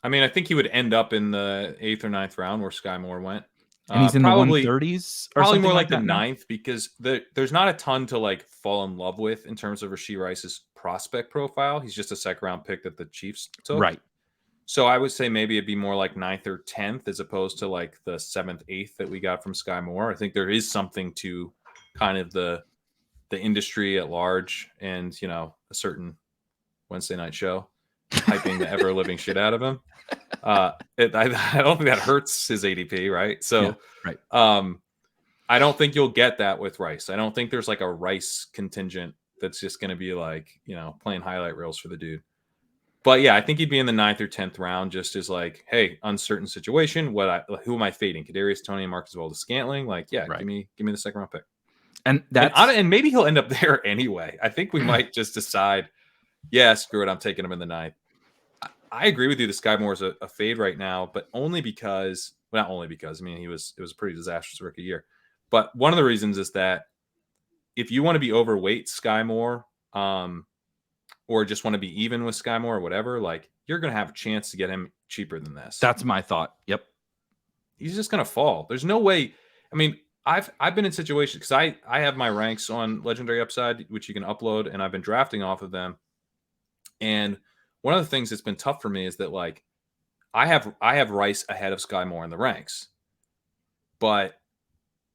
I think he would end up in the 8th or 9th round where Sky Moore went. And he's in probably, the 130s or probably something more like the that 9th because there's not a ton to fall in love with in terms of Rashee Rice's prospect profile. He's just a second round pick that the Chiefs took. Right. So I would say maybe it'd be more like 9th or 10th as opposed to like the 7th, 8th that we got from Sky Moore. I think there is something to kind of the industry at large and, a certain Wednesday night show hyping the ever living shit out of him. I don't think that hurts his ADP, right? So, right. I don't think you'll get that with Rice. I don't think there's like a Rice contingent that's just going to be playing highlight reels for the dude. But yeah, I think he'd be in the 9th or 10th round, just as hey, uncertain situation. Who am I fading? Kadarius Toney and Marcus Valdes-Scantling? Give me the second round pick. And maybe he'll end up there anyway. I think we might just decide, yeah, screw it, I'm taking him in the 9th. I agree with you. The Sky Moore is a fade right now, but only because, not only because, it was a pretty disastrous rookie year. But one of the reasons is that if you want to be overweight Sky Moore, or just want to be even with Sky Moore or whatever, you're going to have a chance to get him cheaper than this. That's my thought. Yep. He's just going to fall. There's no way. I've been in situations because I have my ranks on Legendary Upside, which you can upload, and I've been drafting off of them. And one of the things that's been tough for me is that I have Rice ahead of Sky Moore in the ranks, but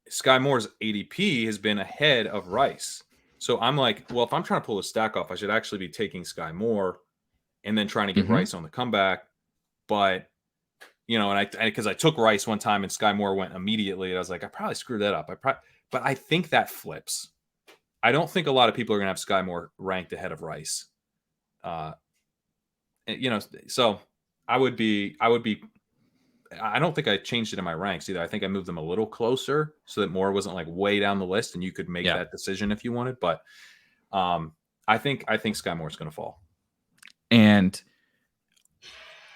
Sky Moore's ADP has been ahead of Rice. So I'm well, if I'm trying to pull a stack off, I should actually be taking Sky Moore and then trying to get Rice on the comeback. But because I took Rice one time and Sky Moore went immediately, and I was like, I probably screwed that up. But I think that flips. I don't think a lot of people are going to have Sky Moore ranked ahead of Rice. So I don't think I changed it in my ranks either. I think I moved them a little closer so that Moore wasn't way down the list and you could make that decision if you wanted. But I think Sky Moore's going to fall. And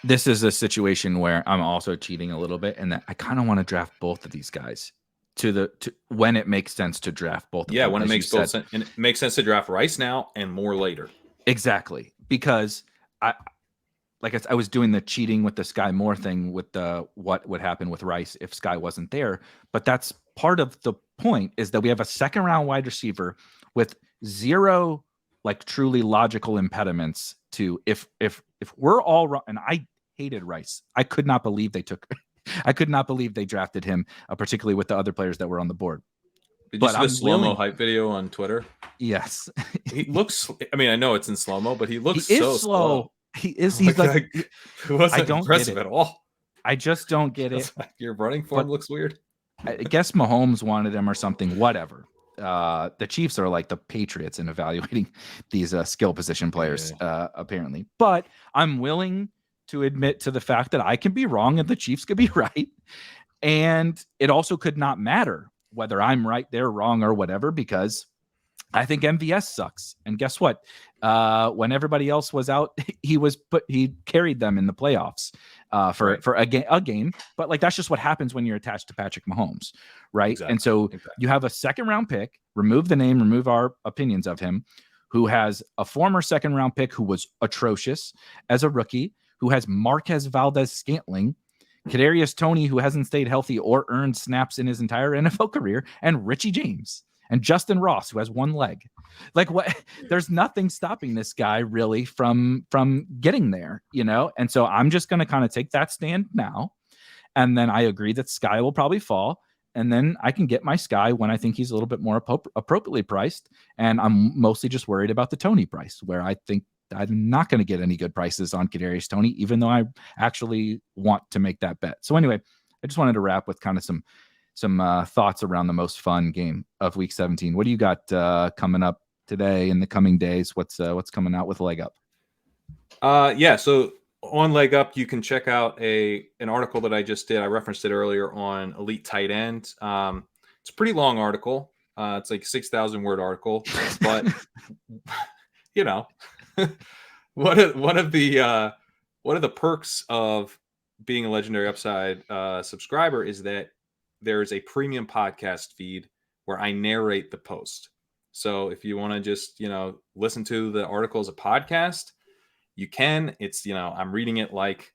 this is a situation where I'm also cheating a little bit, and that I kind of want to draft both of these guys to when it makes sense to draft both. Yeah, when it makes both sense, and it makes sense to draft Rice now and Moore later. Exactly, because I was doing the cheating with the Sky Moore thing with the what would happen with Rice if Sky wasn't there. But that's part of the point, is that we have a second round wide receiver with zero truly logical impediments to if we're all wrong. And I hated Rice. I could not believe they drafted him, particularly with the other players that were on the board. Did you see the slow-mo hype video on Twitter? Yes. He looks, I mean, I know it's in slow-mo, but he looks so slow. He is. He's like, it wasn't impressive at all. I just don't get it. Your running form looks weird. I guess Mahomes wanted him or something, whatever. The Chiefs are like the Patriots in evaluating these skill position players, apparently. But I'm willing to admit to the fact that I can be wrong and the Chiefs could be right. And it also could not matter whether I'm right, they're wrong, or whatever, because I think MVS sucks. And guess what? When everybody else was out, he carried them in the playoffs for a game. But like, that's just what happens when you're attached to Patrick Mahomes, right? Exactly. And so you have a second round pick, remove the name, remove our opinions of him, who has a former second round pick who was atrocious as a rookie, who has Marquez Valdez-Scantling, Kadarius Toney, who hasn't stayed healthy or earned snaps in his entire NFL career, and Richie James. And Justin Ross, who has one leg. Like, what? There's nothing stopping this guy really from getting there, you know? And so I'm just going to kind of take that stand now. And then I agree that Sky will probably fall. And then I can get my Sky when I think he's a little bit more appropriately priced. And I'm mostly just worried about the Toney price, where I think I'm not going to get any good prices on Kadarius Toney, even though I actually want to make that bet. So anyway, I just wanted to wrap with kind of some thoughts around the most fun game of Week 17. What do you got coming up today in the coming days? What's coming out with Leg Up? So on Leg Up, you can check out an article that I just did. I referenced it earlier on elite tight end. It's a pretty long article. It's like 6,000 word article, but you know, one of the perks of being a Legendary Upside subscriber is that there is a premium podcast feed where I narrate the post. So if you want to just, listen to the article as a podcast, you can. It's, I'm reading it like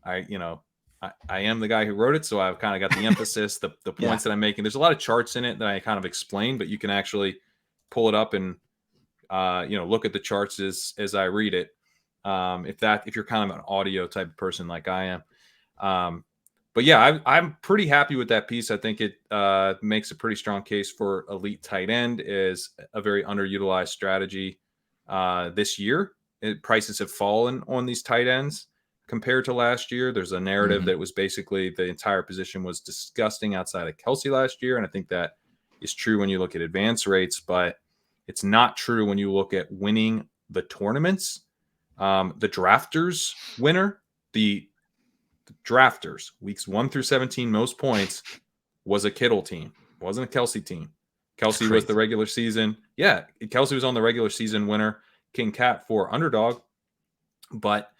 I am the guy who wrote it. So I've kind of got the emphasis, the points that I'm making. There's a lot of charts in it that I kind of explain, but you can actually pull it up and, look at the charts as I read it. If you're kind of an audio type of person like I am. But yeah, I'm pretty happy with that piece. I think it makes a pretty strong case for elite tight end as a very underutilized strategy this year. Prices have fallen on these tight ends compared to last year. There's a narrative that was basically the entire position was disgusting outside of Kelsey last year. And I think that is true when you look at advance rates, but it's not true when you look at winning the tournaments. The drafters winner, the drafters weeks 1 through 17 most points was a Kittle team. It wasn't a Kelsey team. Kelsey was the regular season. Yeah, Kelsey was on the regular season winner, King Cat for Underdog, but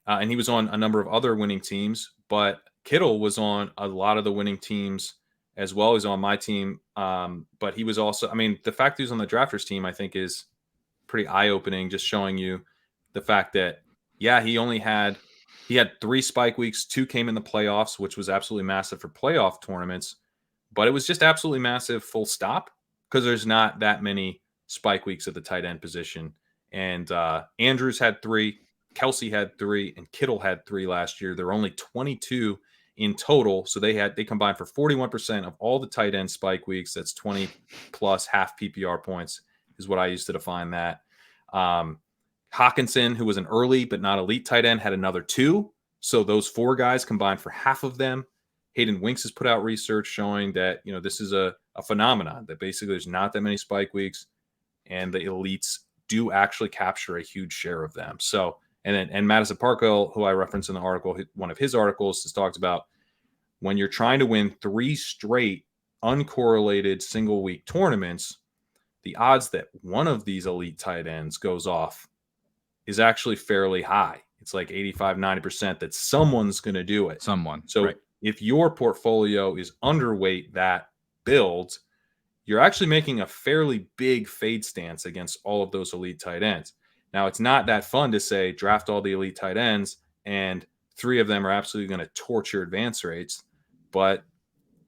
and he was on a number of other winning teams. But Kittle was on a lot of the winning teams as well as on my team. But he was also, the fact that he was on the drafters team, I think, is pretty eye-opening. Just showing you the fact that he had 3 spike weeks, 2 came in the playoffs, which was absolutely massive for playoff tournaments, but it was just absolutely massive full stop because there's not that many spike weeks at the tight end position. And Andrews had 3, Kelsey had 3, and Kittle had 3 last year. There were only 22 in total. So they combined for 41% of all the tight end spike weeks. That's 20 plus half PPR points is what I used to define that. Hawkinson, who was an early but not elite tight end, had another 2. So those 4 guys combined for half of them. Hayden Winks has put out research showing that, this is a phenomenon, that basically there's not that many spike weeks and the elites do actually capture a huge share of them. So, and Madison Parkell, who I referenced in the article, one of his articles has talked about when you're trying to win 3 straight uncorrelated single week tournaments, the odds that one of these elite tight ends goes off is actually fairly high. It's like 85, 90% that someone's going to do it. So if your portfolio is underweight that build, you're actually making a fairly big fade stance against all of those elite tight ends. Now, it's not that fun to say draft all the elite tight ends and 3 of them are absolutely going to torch your advance rates, but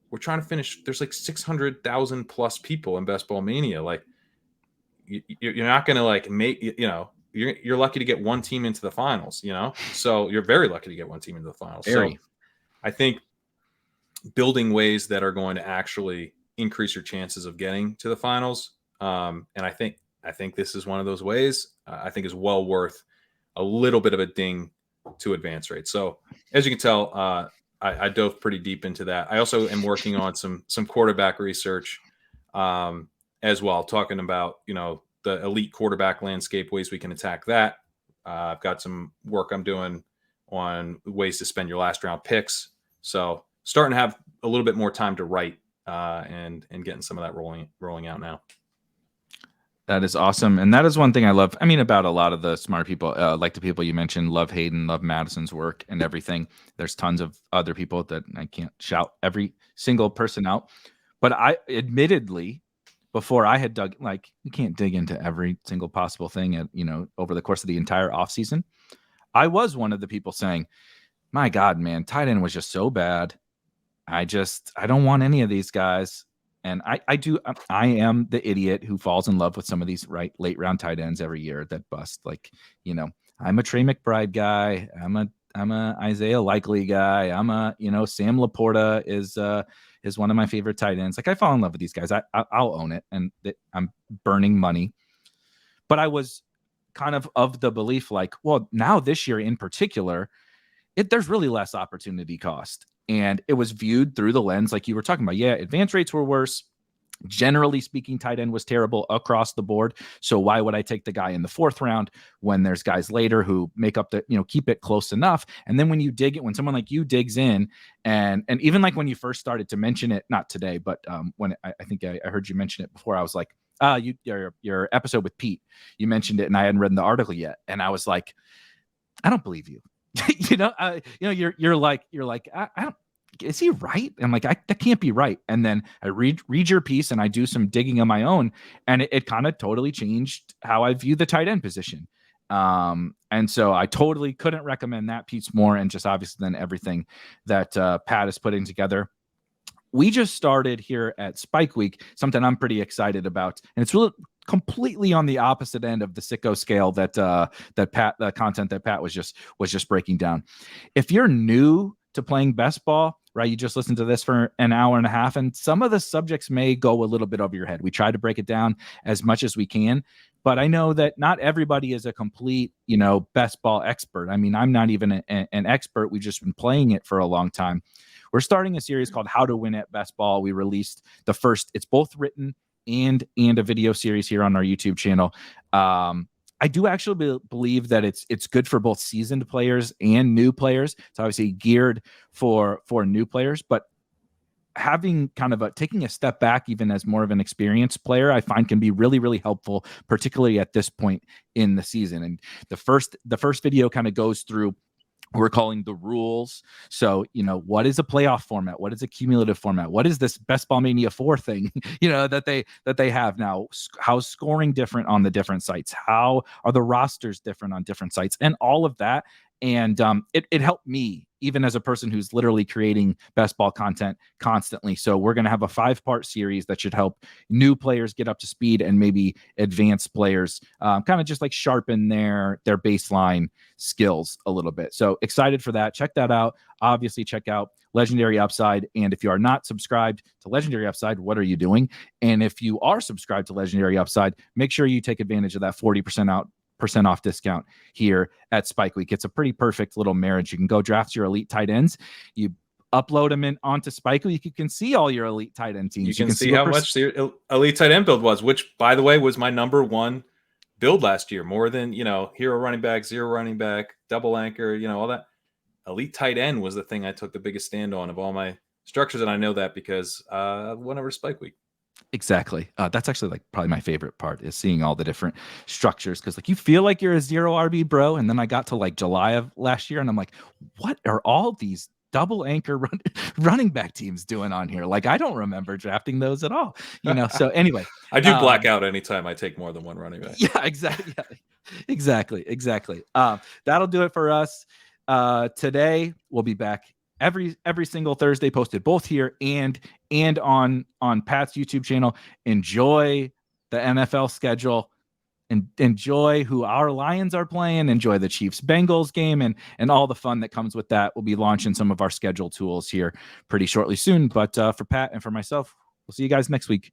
we're trying to finish. There's like 600,000 plus people in Best Ball Mania. Like, you're not going to like make, you're lucky to get 1 team into the finals, so you're very lucky to get 1 team into the finals. So I think building ways that are going to actually increase your chances of getting to the finals. And I think this is one of those ways. I think is well worth a little bit of a ding to advance rate. So as you can tell, I dove pretty deep into that. I also am working on some quarterback research as well, talking about, you know, the elite quarterback landscape, ways we can attack that. I've got some work I'm doing on ways to spend your last round picks. So starting to have a little bit more time to write and getting some of that rolling out now. That is awesome. And that is one thing I love. I mean, about a lot of the smart people, like the people you mentioned, love Hayden, love Madison's work and everything. There's tons of other people that I can't shout every single person out. But I admittedly, before I had dug, like, you can't dig into every single possible thing at, you know, over the course of the entire offseason. I was one of the people saying, my God, man, tight end was just so bad. I don't want any of these guys. And I am the idiot who falls in love with some of these late round tight ends every year that bust. Like, you know, I'm a Trey McBride guy. I'm a Isaiah Likely guy. I'm a, you know, Sam Laporta is one of my favorite tight ends. Like, I fall in love with these guys. I'll own it, and I'm burning money. But I was kind of the belief, like, well, now this year in particular, there's really less opportunity cost. And it was viewed through the lens, like you were talking about. Yeah, advance rates were worse. Generally speaking, tight end was terrible across the board. So why would I take the guy in the 4th round when there's guys later who make up the, you know, keep it close enough? And then when you dig it, when someone like you digs in, and even like when you first started to mention it, not today, but when I think I heard you mention it before, I was like, your episode with Pete, you mentioned it, and I hadn't read the article yet, and I was like, I don't believe you. You're like, I don't, is he right? I'm like, that can't be right. And then I read your piece and I do some digging on my own, and it kind of totally changed how I view the tight end position. And so I totally couldn't recommend that piece more. And just obviously then everything that Pat is putting together. We just started here at Spike Week, something I'm pretty excited about, and it's really completely on the opposite end of the sicko scale that Pat, the content that Pat was just breaking down. If you're new to playing best ball, right, you just listened to this for an hour and a half, and some of the subjects may go a little bit over your head. We try to break it down as much as we can, but I know that not everybody is a complete, you know, best ball expert. I mean, I'm not even an expert. We've just been playing it for a long time. We're starting a series called How to Win at Best Ball. We released the first, it's both written and a video series here on our YouTube channel. I do actually believe that it's good for both seasoned players and new players. It's obviously geared for new players, but having kind of taking a step back, even as more of an experienced player, I find can be really, really helpful, particularly at this point in the season. And the first video kind of goes through, we're calling the rules. So, you know, what is a playoff format? What is a cumulative format? What is this Best Ball Mania 4 thing, you know, that they have now? How's scoring different on the different sites? How are the rosters different on different sites? And all of that. And it helped me, even as a person who's literally creating best ball content constantly. So we're going to have a 5-part series that should help new players get up to speed, and maybe advanced players kind of just like sharpen their baseline skills a little bit. So excited for that. Check that out. Obviously, check out Legendary Upside. And if you are not subscribed to Legendary Upside, what are you doing? And if you are subscribed to Legendary Upside, make sure you take advantage of that 40% off discount here at Spike Week. It's a pretty perfect little marriage. You can go draft your elite tight ends. You upload them onto Spike Week. You can see all your elite tight end teams. You can see how much the elite tight end build was, which, by the way, was my number one build last year. More than, you know, hero running back, zero running back, double anchor, you know, all that. Elite tight end was the thing I took the biggest stand on of all my structures, and I know that because whenever Spike Week. Exactly. That's actually like probably my favorite part, is seeing all the different structures, because like you feel like you're a 0 RB bro, and then I got to like July of last year and I'm like, what are all these double anchor running back teams doing on here? Like, I don't remember drafting those at all, you know. So anyway, I do black out anytime I take more than one running back. Yeah, exactly. Yeah, exactly. That'll do it for us today. We'll be back every single Thursday, posted both here and on Pat's YouTube channel. Enjoy the NFL schedule, and enjoy who our Lions are playing. Enjoy the Chiefs-Bengals game and all the fun that comes with that. We'll be launching some of our schedule tools here pretty shortly soon. But for Pat and for myself, We'll see you guys next week.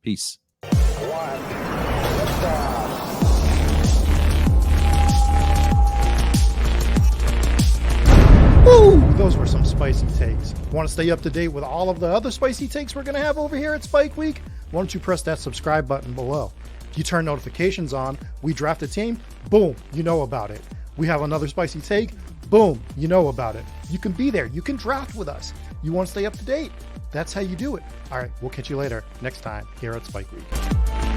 Peace. Woo! Those were some spicy takes. Want to stay up to date with all of the other spicy takes we're going to have over here at Spike Week? Why don't you press that subscribe button below? If you turn notifications on, we draft a team, boom, you know about it. We have another spicy take, boom, you know about it. You can be there. You can draft with us. You want to stay up to date? That's how you do it. All right, we'll catch you later next time here at Spike Week.